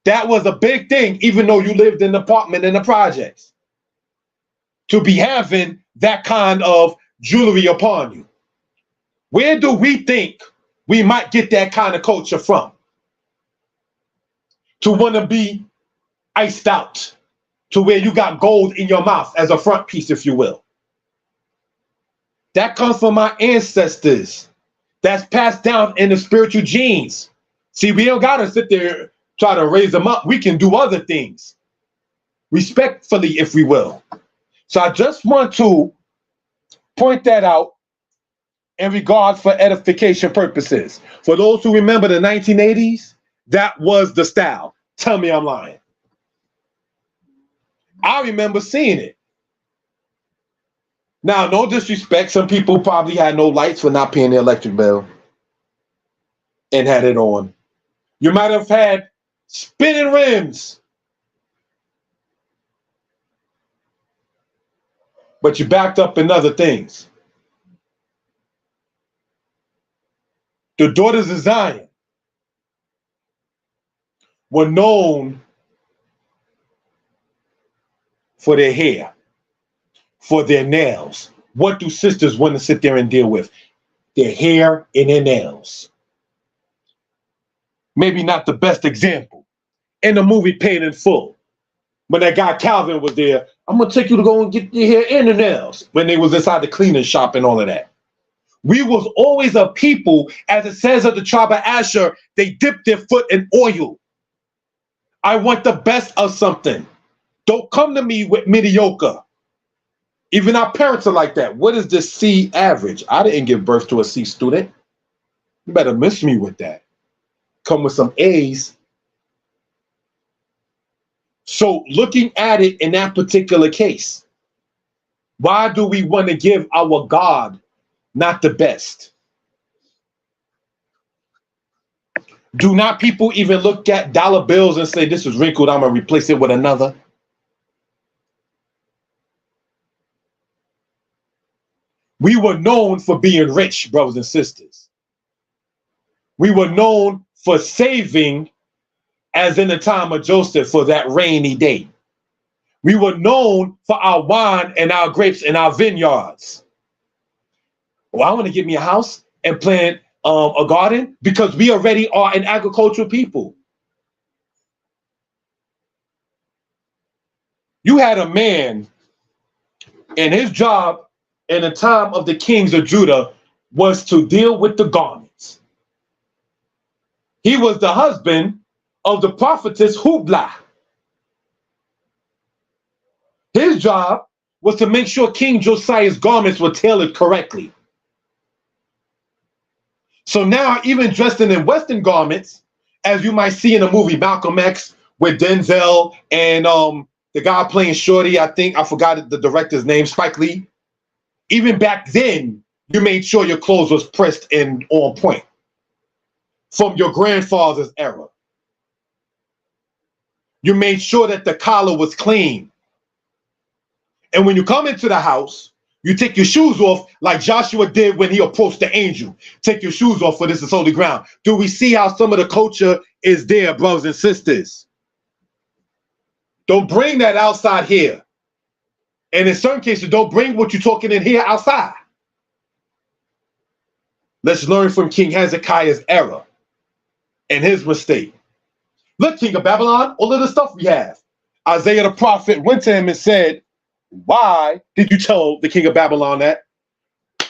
That was a big thing, even though you lived in an apartment in the projects, to be having that kind of jewelry upon you. Where do we think we might get that kind of culture from? To want to be iced out to where you got gold in your mouth as a front piece, if you will. That comes from my ancestors. That's passed down in the spiritual genes. See, we don't got to sit there try to raise them up. We can do other things respectfully, if we will. So I just want to point that out in regards for edification purposes. For those who remember the 1980s, that was the style. Tell me I'm lying. I remember seeing it. Now, no disrespect. Some people probably had no lights for not paying the electric bill and had it on. You might have had spinning rims, but you backed up in other things. The daughters of Zion were known for their hair, for their nails. What do sisters want to sit there and deal with? Their hair and their nails. Maybe not the best example. In the movie Paid in Full, when that guy Calvin was there, I'm going to take you to go and get your hair and the nails, when they was inside the cleaning shop and all of that. We was always a people, as it says of the tribe of Asher, they dipped their foot in oil. I want the best of something. Don't come to me with mediocre. Even our parents are like that. What is the C average? I didn't give birth to a C student. You better miss me with that. Come with some A's. So looking at it in that particular case, why do we want to give our God not the best? Do not people even look at dollar bills and say, this is wrinkled, I'm going to replace it with another? We were known for being rich, brothers and sisters. We were known for saving, as in the time of Joseph, for that rainy day. We were known for our wine and our grapes and our vineyards. Well, I want to get me a house and plant a garden, because we already are an agricultural people. You had a man, and his job in the time of the kings of Judah was to deal with the garments. He was the husband of the prophetess Hubla. His job was to make sure King Josiah's garments were tailored correctly. So now, even dressed in Western garments, as you might see in the movie Malcolm X with Denzel and the guy playing Shorty, I forgot the director's name, Spike Lee. Even back then, you made sure your clothes was pressed and on point from your grandfather's era. You made sure that the collar was clean. And when you come into the house, you take your shoes off like Joshua did when he approached the angel. Take your shoes off, for this is holy ground. Do we see how some of the culture is there, brothers and sisters? Don't bring that outside here. And in certain cases, don't bring what you're talking in here outside. Let's learn from King Hezekiah's era and his mistake. Look, King of Babylon, all of the stuff we have. Isaiah the prophet went to him and said, why did you tell the king of Babylon that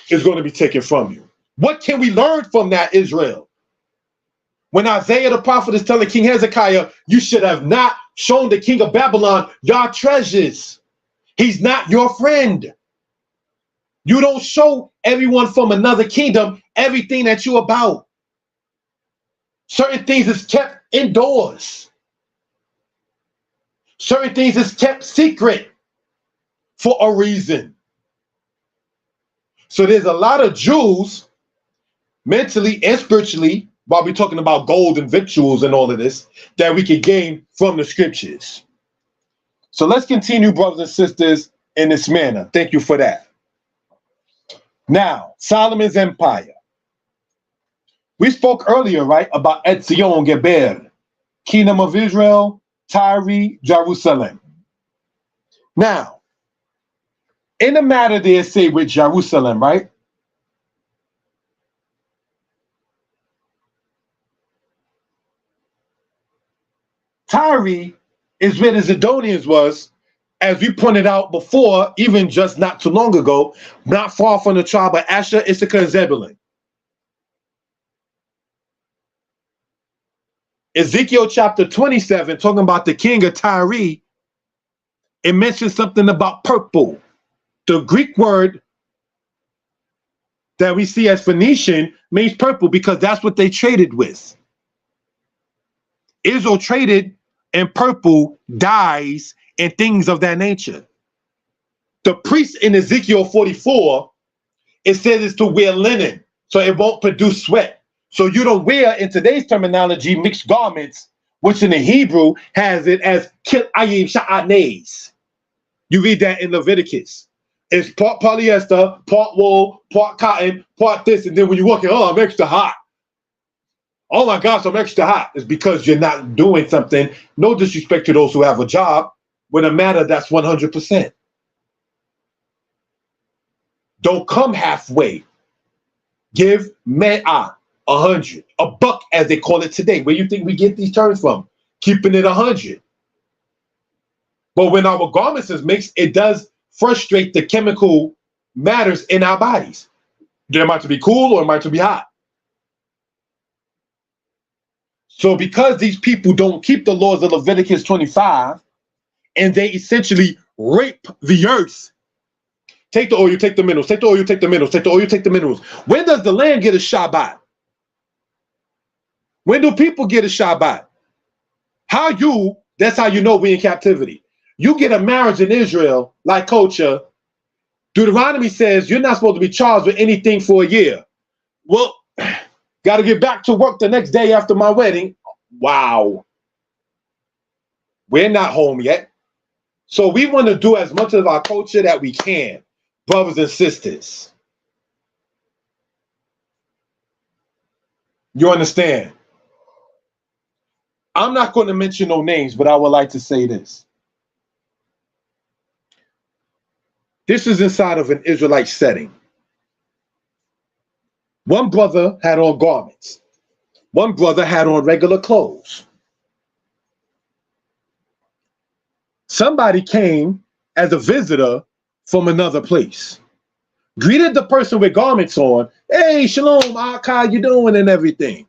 it's going to be taken from you? What can we learn from that, Israel? When Isaiah the prophet is telling King Hezekiah, you should have not shown the king of Babylon your treasures. He's not your friend. You don't show everyone from another kingdom everything that you're about. Certain things is kept indoors. Certain things is kept secret for a reason. So there's a lot of Jews, mentally and spiritually, while we're talking about gold and victuals and all of this, that we can gain from the scriptures. So let's continue, brothers and sisters, in this manner. Thank you for that. Now, Solomon's empire. We spoke earlier, right, about Etzion Geber, Kingdom of Israel, Tyre, Jerusalem. Now, in the matter they say with Jerusalem, right? Tyre is where the Zidonians was, as we pointed out before, even just not too long ago, not far from the tribe of Asher, Issachar, and Zebulun. Ezekiel chapter 27, talking about the king of Tyre, it mentions something about purple. The Greek word that we see as Phoenician means purple because that's what they traded with. Israel traded in purple dyes and things of that nature. The priest in Ezekiel 44, it says it's to wear linen so it won't produce sweat. So you don't wear, in today's terminology, mixed garments, which in the Hebrew has it as kilayim sha'anes. You read that in Leviticus. It's part polyester, part wool, part cotton, part this, and then when you walk in, oh, I'm extra hot. Oh my gosh, I'm extra hot. It's because you're not doing something. No disrespect to those who have a job, with a matter that's 100%. Don't come halfway. Give me'ah, 100, a buck as they call it today. Where you think we get these terms from? Keeping it 100. But when our garments is mixed, it does frustrate the chemical matters in our bodies. It might to be cool or it might to be hot. So because these people don't keep the laws of Leviticus 25, and they essentially rape the earth. Take the oil, you take the minerals. Take the oil, you take the minerals. Take the oil, you take the minerals. When does the land get a Shabbat? When do people get a Shabbat? That's how you know we in captivity. You get a marriage in Israel, like culture. Deuteronomy says you're not supposed to be charged with anything for a year. Well, got to get back to work the next day after my wedding. Wow. We're not home yet. So we want to do as much of our culture that we can, brothers and sisters. You understand? I'm not going to mention no names, but I would like to say this. This is inside of an Israelite setting. One brother had on garments. One brother had on regular clothes. Somebody came as a visitor from another place. Greeted the person with garments on. Hey, Shalom, how you doing and everything.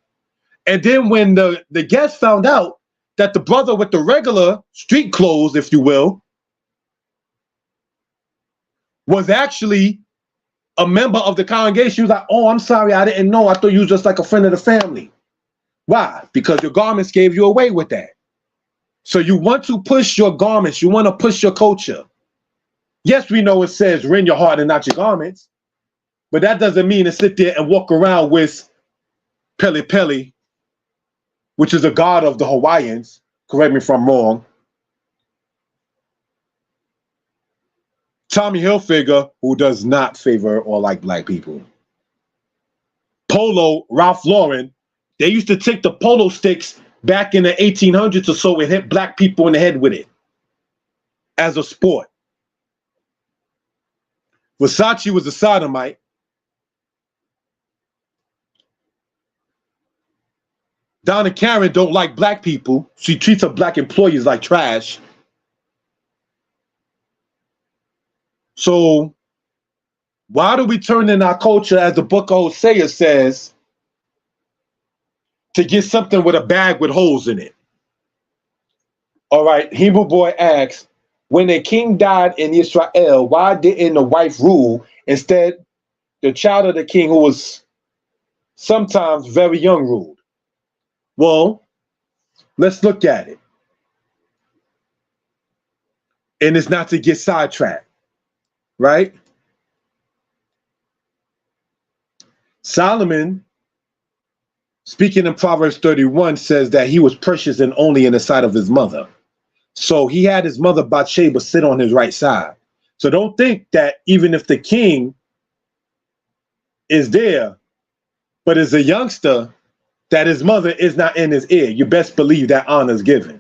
And then when the guest found out that the brother with the regular street clothes, if you will, was actually a member of the congregation, he was like, oh, I'm sorry, I didn't know. I thought you was just like a friend of the family. Why? Because your garments gave you away with that. So you want to push your garments. You want to push your culture. Yes, we know it says rend your heart and not your garments. But that doesn't mean to sit there and walk around with Pele Pele, which is a god of the Hawaiians. Correct me if I'm wrong. Tommy Hilfiger, who does not favor or like black people. Polo, Ralph Lauren, they used to take the polo sticks back in the 1800s or so and hit black people in the head with it as a sport. Versace was a sodomite. Donna Karen don't like black people. She treats her black employees like trash. So why do we turn in our culture, as the book of Hosea says, to get something with a bag with holes in it? All right, Hebrew boy asks, when a king died in Israel, why didn't the wife rule? Instead, the child of the king, who was sometimes very young, ruled. Well, let's look at it. And it's not to get sidetracked, right? Solomon, speaking in Proverbs 31, says that he was precious and only in the sight of his mother. So he had his mother Bathsheba sit on his right side. So don't think that even if the king is there, but is a youngster, that his mother is not in his ear. You best believe that honor is given.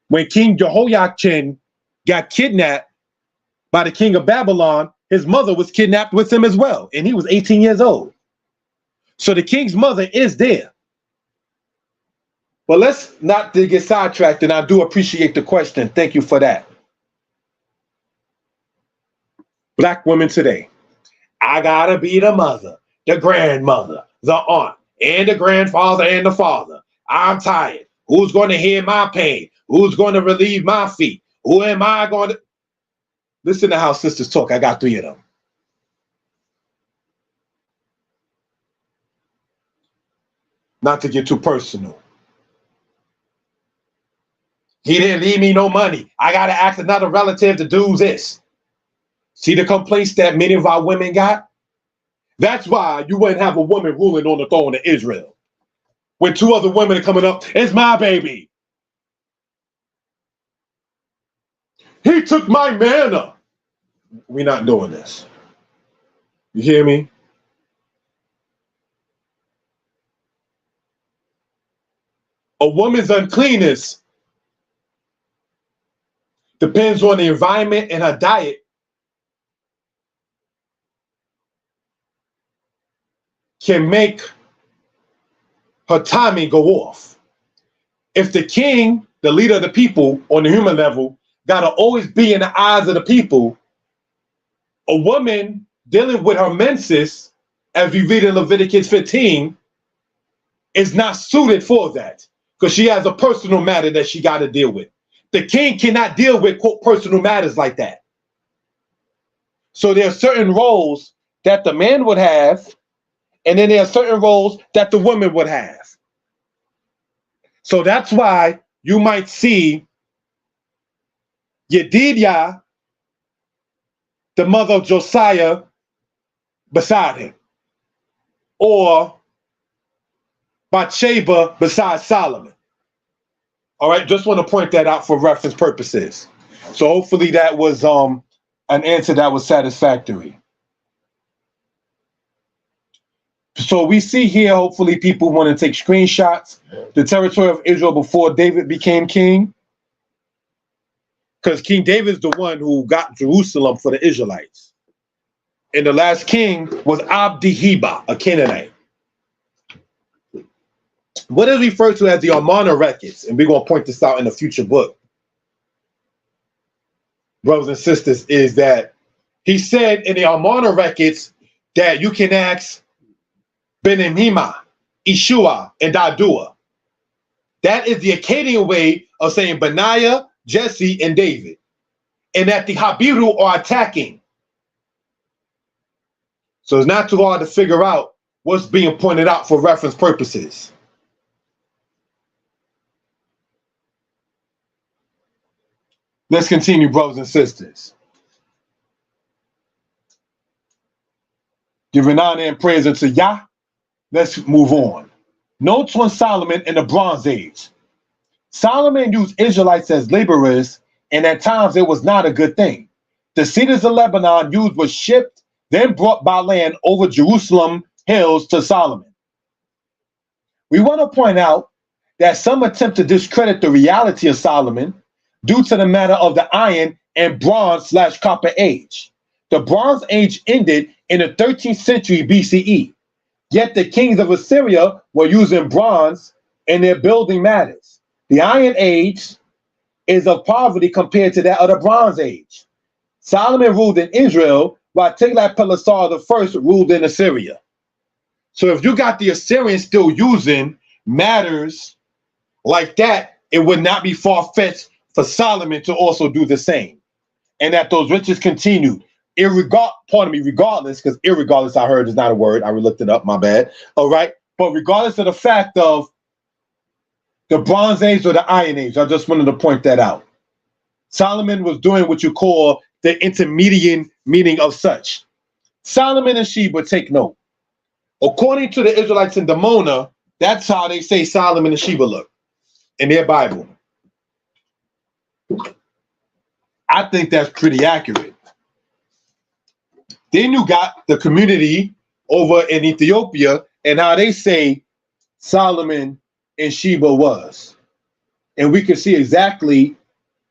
When King Jehoiakim got kidnapped by the king of Babylon, his mother was kidnapped with him as well, and he was 18 years old. So the king's mother is there. But let's not to get sidetracked, and I do appreciate the question. Thank you for that. Black women today. I gotta be the mother, the grandmother, the aunt, and the grandfather and the father. I'm tired. Who's going to hear my pain? Who's going to relieve my feet? Who am I going to... Listen to how sisters talk. I got 3 of them. Not to get too personal. He didn't leave me no money. I got to ask another relative to do this. See the complaints that many of our women got? That's why you wouldn't have a woman ruling on the throne of Israel. When 2 other women are coming up, it's my baby. He took my manna. We're not doing this. You hear me? A woman's uncleanness depends on the environment and her diet. Can make her timing go off. If the king, the leader of the people on the human level, gotta always be in the eyes of the people, a woman dealing with her menses, as we read in Leviticus 15, is not suited for that because she has a personal matter that she got to deal with. The king cannot deal with, quote, personal matters like that. So there are certain roles that the man would have, and then there are certain roles that the woman would have. So that's why you might see Yedidiah, the mother of Josiah, beside him, or Bathsheba beside Solomon. All right, just want to point that out for reference purposes. So hopefully that was an answer that was satisfactory. So we see here, hopefully people want to take screenshots, the territory of Israel before David became king. Because King David is the one who got Jerusalem for the Israelites. And the last king was Abdi-Heba, a Canaanite. What is referred to as the Amarna records, and we're going to point this out in a future book, brothers and sisters, is that he said in the Amarna records that you can ask Benihima, Ishua, and Dadua. That is the Akkadian way of saying Benaiah, Jesse, and David. And that the Habiru are attacking. So it's not too hard to figure out what's being pointed out for reference purposes. Let's continue, brothers and sisters. Giving honor and praise unto Yah. Let's move on. Notes on Solomon in the Bronze Age. Solomon used Israelites as laborers, and at times it was not a good thing. The cedars of Lebanon used was shipped, then brought by land over Jerusalem hills to Solomon. We want to point out that some attempt to discredit the reality of Solomon due to the matter of the Iron and Bronze/Copper Age. The Bronze Age ended in the 13th century BCE, yet the kings of Assyria were using bronze in their building matters. The Iron Age is of poverty compared to that of the Bronze Age. Solomon ruled in Israel, while Tiglath-Pileser I ruled in Assyria. So if you got the Assyrians still using matters like that, it would not be far-fetched for Solomon to also do the same. And that those riches continued. Regardless, because irregardless I heard is not a word. I looked it up, my bad. All right. But regardless of the fact of the Bronze Age or the Iron Age, I just wanted to point that out. Solomon was doing what you call the intermediate meaning of such. Solomon and Sheba, take note. According to the Israelites in Damona, that's how they say Solomon and Sheba look in their Bible. I think that's pretty accurate. Then you got the community over in Ethiopia and how they say Solomon and Sheba was. And we can see exactly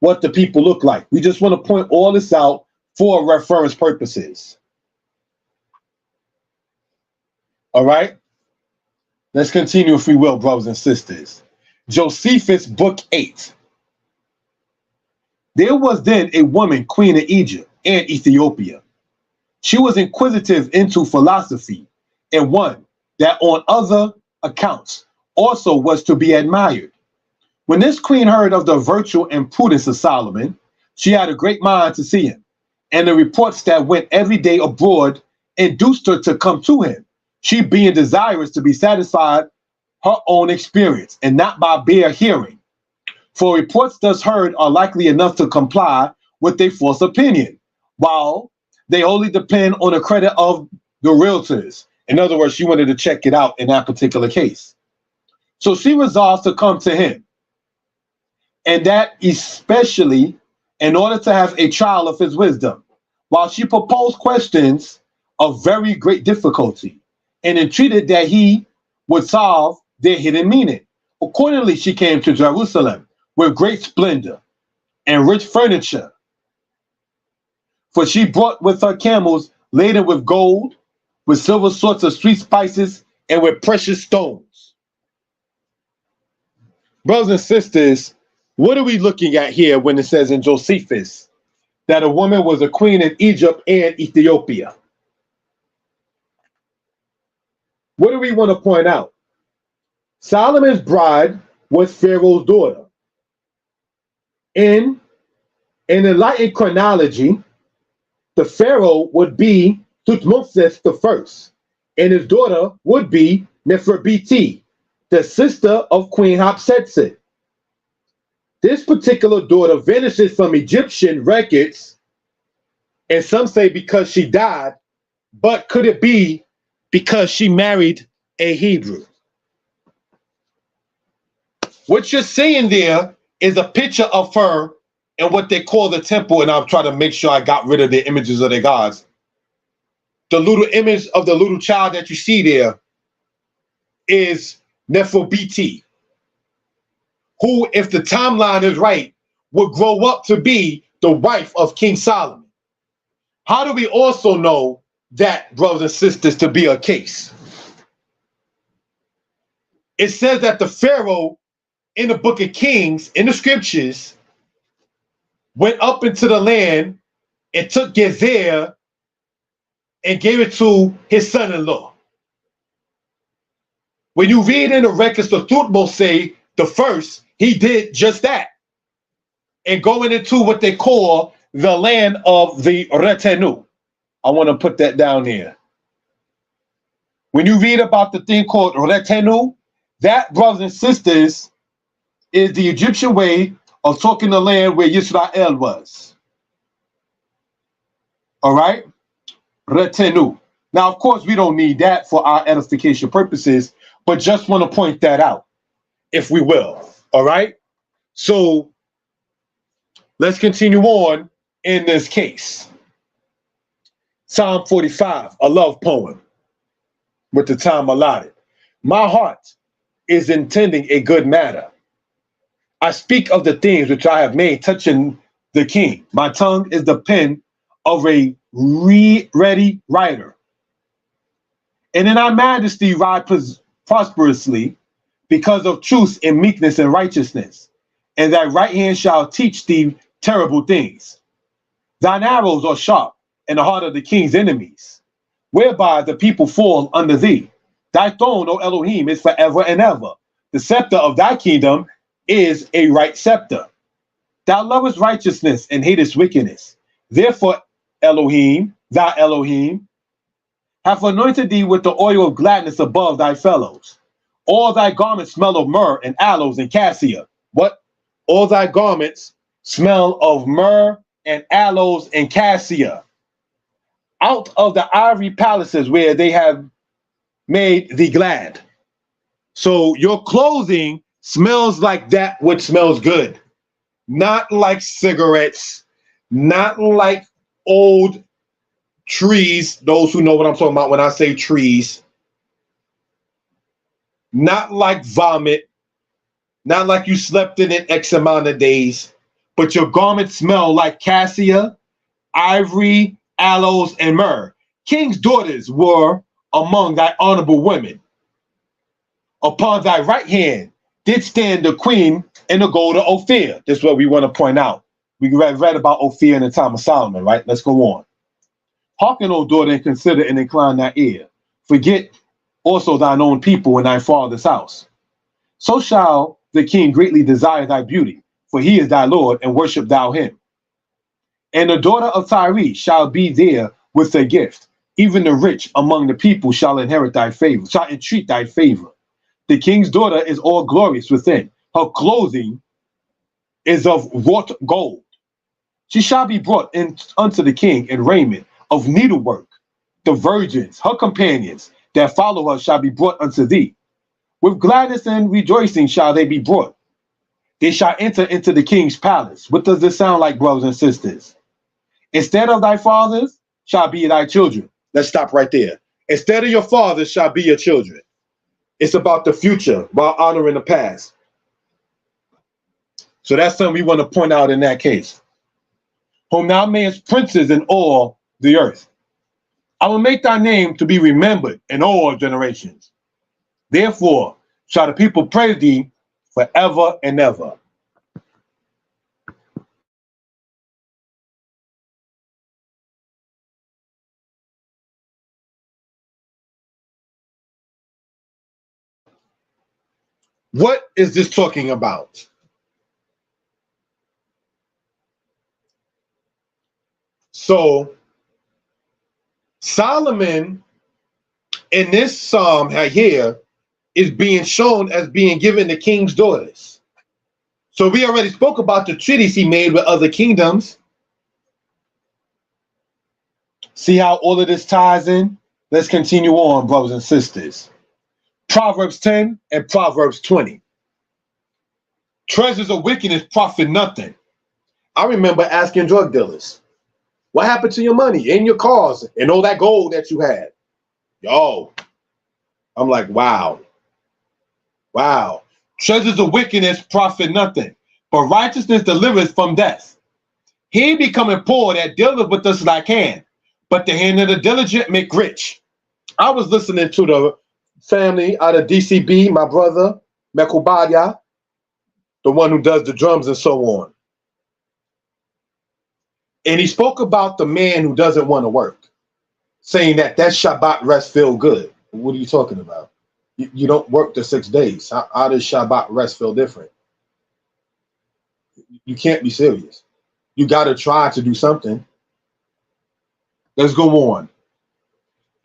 what the people look like. We just want to point all this out for reference purposes. All right? Let's continue if we will, brothers and sisters. Josephus, Book 8. There was then a woman, queen of Egypt and Ethiopia. She was inquisitive into philosophy, and one that on other accounts also was to be admired. When this queen heard of the virtue and prudence of Solomon, she had a great mind to see him, and the reports that went every day abroad induced her to come to him, she being desirous to be satisfied her own experience, and not by bare hearing. For reports thus heard are likely enough to comply with a false opinion, while they only depend on the credit of the realtors. In other words, she wanted to check it out in that particular case. So she resolves to come to him, and that especially in order to have a trial of his wisdom, while she proposed questions of very great difficulty, and entreated that he would solve their hidden meaning. Accordingly, she came to Jerusalem with great splendor and rich furniture, for she brought with her camels laden with gold, with silver sorts of sweet spices, and with precious stones. Brothers and sisters, what are we looking at here when it says in Josephus that a woman was a queen in Egypt and Ethiopia? What do we want to point out? Solomon's bride was Pharaoh's daughter. In an enlightened chronology, the Pharaoh would be Thutmose I, and his daughter would be Nefertiti, the sister of Queen Hatshepsut. This particular daughter vanishes from Egyptian records, and some say because she died, but could it be because she married a Hebrew? What you're seeing there is a picture of her in what they call the temple, and I'm trying to make sure I got rid of the images of their gods. The little image of the little child that you see there is Nefertiti, who, if the timeline is right, would grow up to be the wife of King Solomon. How do we also know that, brothers and sisters, to be a case? It says that the Pharaoh in the book of Kings, in the scriptures, went up into the land and took Gezer and gave it to his son-in-law. When you read in the records of Thutmose the first, he did just that, and going into what they call the land of the retinue. I want to put that down here. When you read about the thing called retinue, that, brothers and sisters, is the Egyptian way of talking the land where Yisrael was. All right? Retinue. Now, of course, we don't need that for our edification purposes, but just want to point that out, if we will. All right? So let's continue on in this case. Psalm 45, a love poem with the time allotted. My heart is intending a good matter. I speak of the things which I have made touching the king. My tongue is the pen of a ready writer. And in our majesty ride prosperously because of truth and meekness and righteousness. And thy right hand shall teach thee terrible things. Thine arrows are sharp in the heart of the king's enemies, whereby the people fall under thee. Thy throne, O Elohim, is forever and ever. The scepter of thy kingdom is a right scepter. Thou lovest righteousness and hatest wickedness. Therefore, Elohim, thy Elohim, hath anointed thee with the oil of gladness above thy fellows. All thy garments smell of myrrh and aloes and cassia. What? All thy garments smell of myrrh and aloes and cassia. Out of the ivory palaces where they have made thee glad. So your clothing smells like that which smells good, not like cigarettes, not like old trees. Those who know what I'm talking about when I say trees, not like vomit, not like you slept in it X amount of days, but your garments smell like cassia, ivory, aloes, and myrrh. King's daughters were among thy honorable women. Upon thy right hand did stand the queen in the gold of Ophir. This is what we want to point out. We read about Ophir in the time of Solomon, right? Let's go on. Hearken, O daughter, and consider and incline thy ear. Forget also thine own people in thy father's house. So shall the king greatly desire thy beauty, for he is thy Lord, and worship thou him. And the daughter of Tyre shall be there with a gift. Even the rich among the people shall inherit thy favor, shall entreat thy favor. The king's daughter is all glorious within. Her clothing is of wrought gold. She shall be brought in unto the king in raiment of needlework. The virgins, her companions, that follow her shall be brought unto thee. With gladness and rejoicing shall they be brought. They shall enter into the king's palace. What does this sound like, brothers and sisters? Instead of thy fathers shall be thy children. Let's stop right there. Instead of your fathers shall be your children. It's about the future while honoring the past. So that's something we want to point out in that case. Whom thou mayest princes in all the earth. I will make thy name to be remembered in all generations. Therefore shall the people praise thee forever and ever. What is this talking about? So Solomon in this psalm here is being shown as being given the king's daughters. So we already spoke about the treaties he made with other kingdoms. See how all of this ties in? Let's continue on, brothers and sisters. Proverbs 10 and Proverbs 20. Treasures of wickedness profit nothing. I remember asking drug dealers, what happened to your money and your cars and all that gold that you had? Yo, I'm like, wow. Wow. Treasures of wickedness profit nothing, but righteousness delivers from death. He becoming poor that dealeth with us like hand, but the hand of the diligent make rich. I was listening to the family out of DCB, my brother, Mekubaya, the one who does the drums and so on. And he spoke about the man who doesn't want to work, saying that Shabbat rest feel good. What are you talking about? You don't work the 6 days. How does Shabbat rest feel different? You can't be serious. You got to try to do something. Let's go on.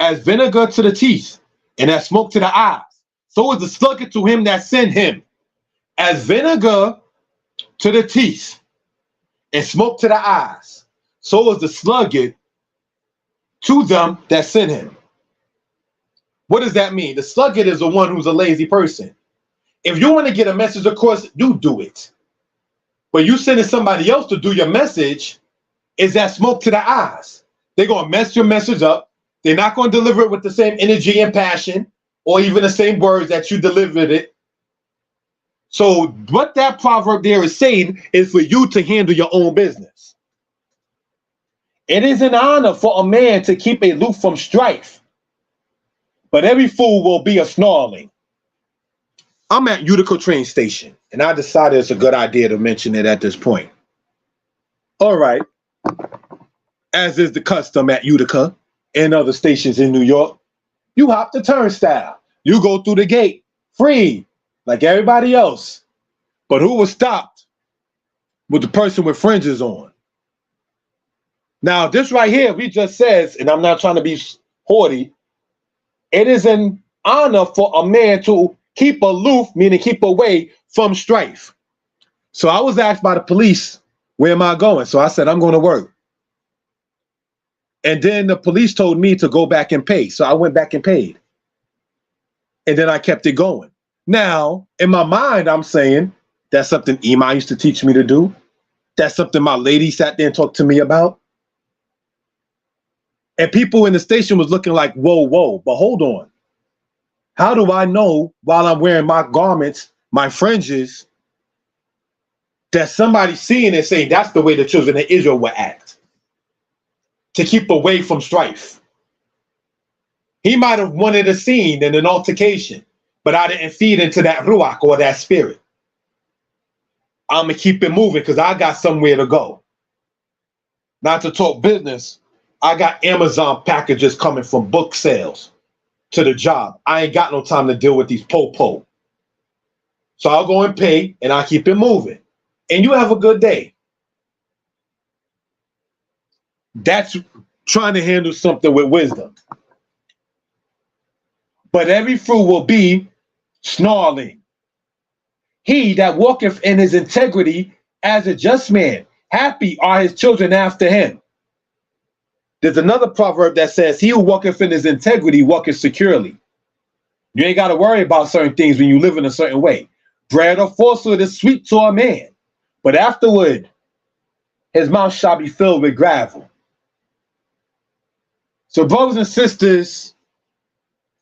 As vinegar to the teeth and as smoke to the eyes, so is the sluggard to him that sent him. As vinegar to the teeth and smoke to the eyes, so is the sluggard to them that sent him. What does that mean? The sluggard is the one who's a lazy person. If you want to get a message across, you do it. But you sending somebody else to do your message is that smoke to the eyes. They're going to mess your message up. They're not going to deliver it with the same energy and passion or even the same words that you delivered it. So what that proverb there is saying is for you to handle your own business. It is an honor for a man to keep aloof from strife, but every fool will be a snarling. I'm at Utica train station, and I decided it's a good idea to mention it at this point. All right. As is the custom at Utica and other stations in New York, you hop the turnstile. You go through the gate, free, like everybody else. But who was stopped? With the person with fringes on. Now, this right here, we just says, and I'm not trying to be haughty, it is an honor for a man to keep aloof, meaning keep away from strife. So I was asked by the police, where am I going? So I said, I'm going to work. And then the police told me to go back and pay. So I went back and paid. And then I kept it going. Now, in my mind, I'm saying, that's something Ima used to teach me to do. That's something my lady sat there and talked to me about. And people in the station was looking like, whoa, whoa, but hold on. How do I know while I'm wearing my garments, my fringes, that somebody's seeing it saying that's the way the children of Israel would act? To keep away from strife. He might have wanted a scene and an altercation, but I didn't feed into that ruach or that spirit. I'm going to keep it moving because I got somewhere to go. Not to talk business, I got Amazon packages coming from book sales to the job. I ain't got no time to deal with these po-po. So I'll go and pay, and I'll keep it moving. And you have a good day. That's trying to handle something with wisdom. But every fruit will be snarling. He that walketh in his integrity as a just man, happy are his children after him. There's another proverb that says, he who walketh in his integrity walketh securely. You ain't got to worry about certain things when you live in a certain way. Bread or falsehood is sweet to a man, but afterward, his mouth shall be filled with gravel. So brothers and sisters,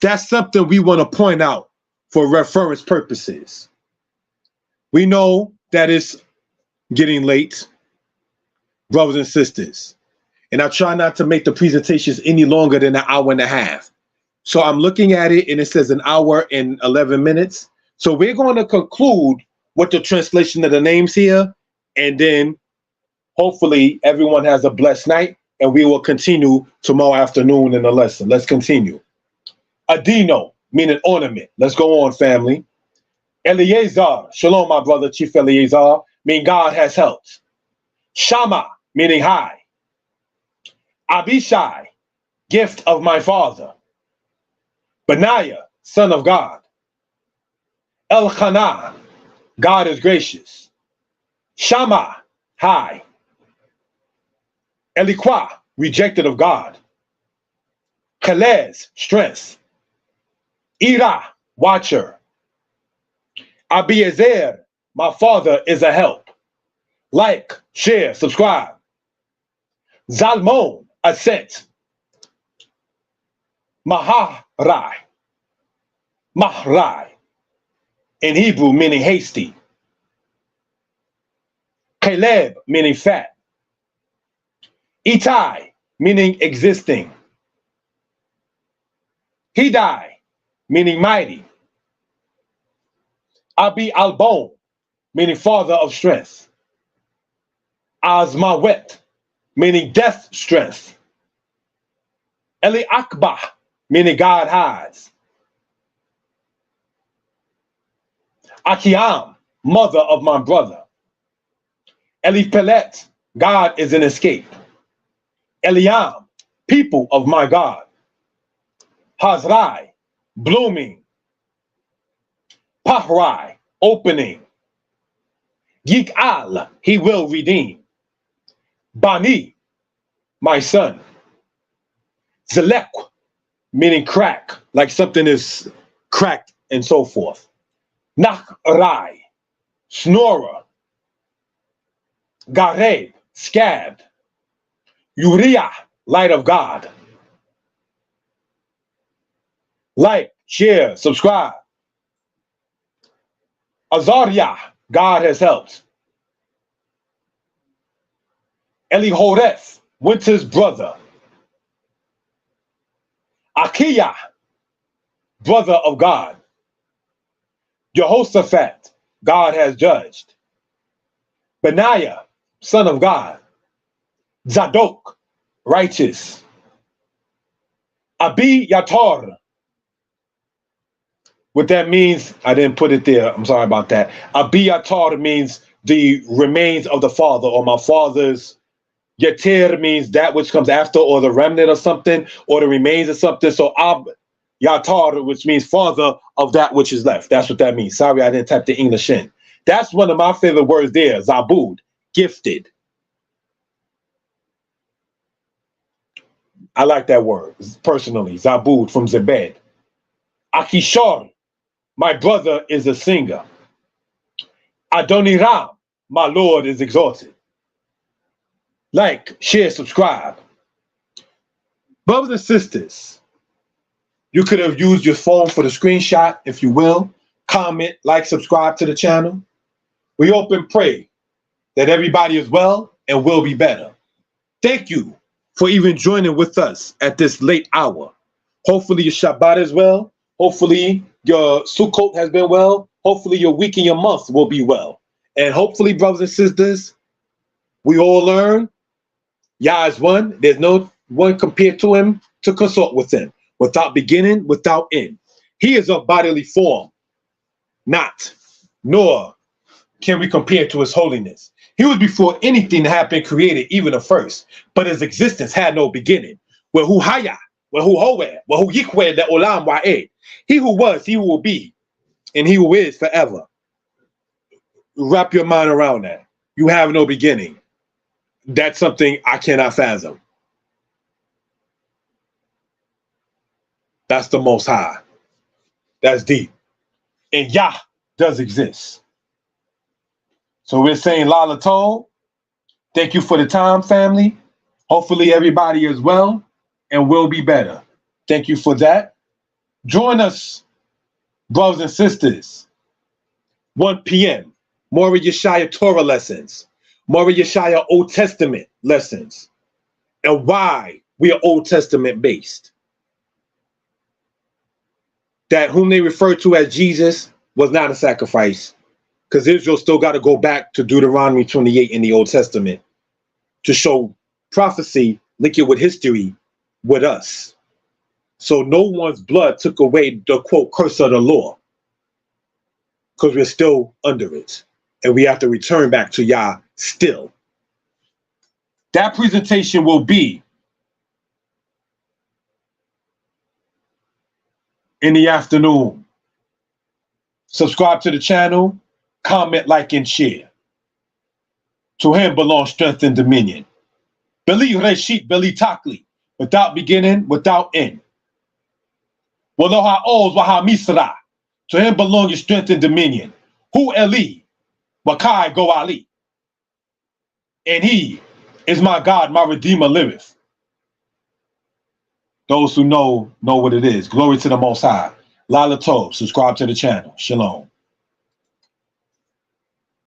that's something we want to point out for reference purposes. We know that it's getting late, brothers and sisters, and I try not to make the presentations any longer than an hour and a half. So I'm looking at it and it says an hour and 11 minutes. So we're going to conclude with the translation of the names here, and then hopefully everyone has a blessed night, and we will continue tomorrow afternoon in the lesson. Let's continue. Adino, meaning ornament. Let's go on, family. Eleazar, shalom, my brother, Chief Eleazar, meaning God has helped. Shama, meaning high. Abishai, gift of my father. Benaiah, son of God. Elkanah, God is gracious. Shama, high. Eliqua, rejected of God. Kelez, strength. Ira, watcher. Abiezer, my father, is a help. Like, share, subscribe. Zalmon, assent. Maharai. Mahrai. In Hebrew, meaning hasty. Caleb, meaning fat. Itai, meaning existing. Hidai, meaning mighty. Abi Albon, meaning father of strength. Azmawet, meaning death strength. Eli Akbah, meaning God hides. Akiam, mother of my brother. Eli Pelet, God is an escape. Eliam, people of my God. Hazrai, blooming. Pahrai, opening. Yik'al, he will redeem. Bani, my son. Zelek, meaning crack, like something is cracked and so forth. Nachrai, snorer. Gareb, scabbed. Uriah, light of God. Like, share, subscribe. Azariah, God has helped. Elihoreth, winter's brother. Akiah, brother of God. Jehoshaphat, God has judged. Benaiah, son of God. Zadok, righteous. Abi Yatar. What that means, I didn't put it there. I'm sorry about that. Abi Yatar means the remains of the father, or my father's. Yatir means that which comes after, or the remnant of something, or the remains of something. So Ab Yatar, which means father of that which is left. That's what that means. Sorry, I didn't type the English in. That's one of my favorite words there. Zabud, gifted. I like that word personally. Zabud from Zebed. Akishar, my brother, is a singer. Adoniram, my Lord, is exalted. Like, share, subscribe. Brothers and sisters, you could have used your phone for the screenshot, if you will. Comment, like, subscribe to the channel. We hope and pray that everybody is well and will be better. Thank you for even joining with us at this late hour. Hopefully your Shabbat is well. Hopefully your Sukkot has been well. Hopefully your week and your month will be well. And hopefully, brothers and sisters, we all learn Yah is one. There's no one compared to him to consort with him. Without beginning, without end. He is of bodily form, not, nor can we compare to his holiness. He was before anything that had been created, even the first, but his existence had no beginning. Wehu haya, wehu howe, wehu yikwe le olam wa'ed. He who was, he who will be, and he who is forever. Wrap your mind around that. You have no beginning. That's something I cannot fathom. That's the Most High. That's deep. And Yah does exist. So we're saying Lala Tov. Thank you for the time, family. Hopefully everybody is well and will be better. Thank you for that. Join us, brothers and sisters, 1 p.m. More Yeshiah Torah lessons, more Yeshiah Old Testament lessons, and why we are Old Testament based. That whom they refer to as Jesus was not a sacrifice, because Israel still got to go back to Deuteronomy 28 in the Old Testament to show prophecy linked with history with us. So no one's blood took away the quote curse of the law, because we're still under it. And we have to return back to Yah still. That presentation will be in the afternoon. Subscribe to the channel, comment, like, and share. To him belongs strength and dominion. Beli reshit, beli takli, without beginning, without end. Waloha oz, waha misra. To him belongs strength and dominion. Hu Eli, Wakai go Ali. And he is my God, my Redeemer liveth. Those who know what it is. Glory to the Most High. Lala Tov, subscribe to the channel. Shalom.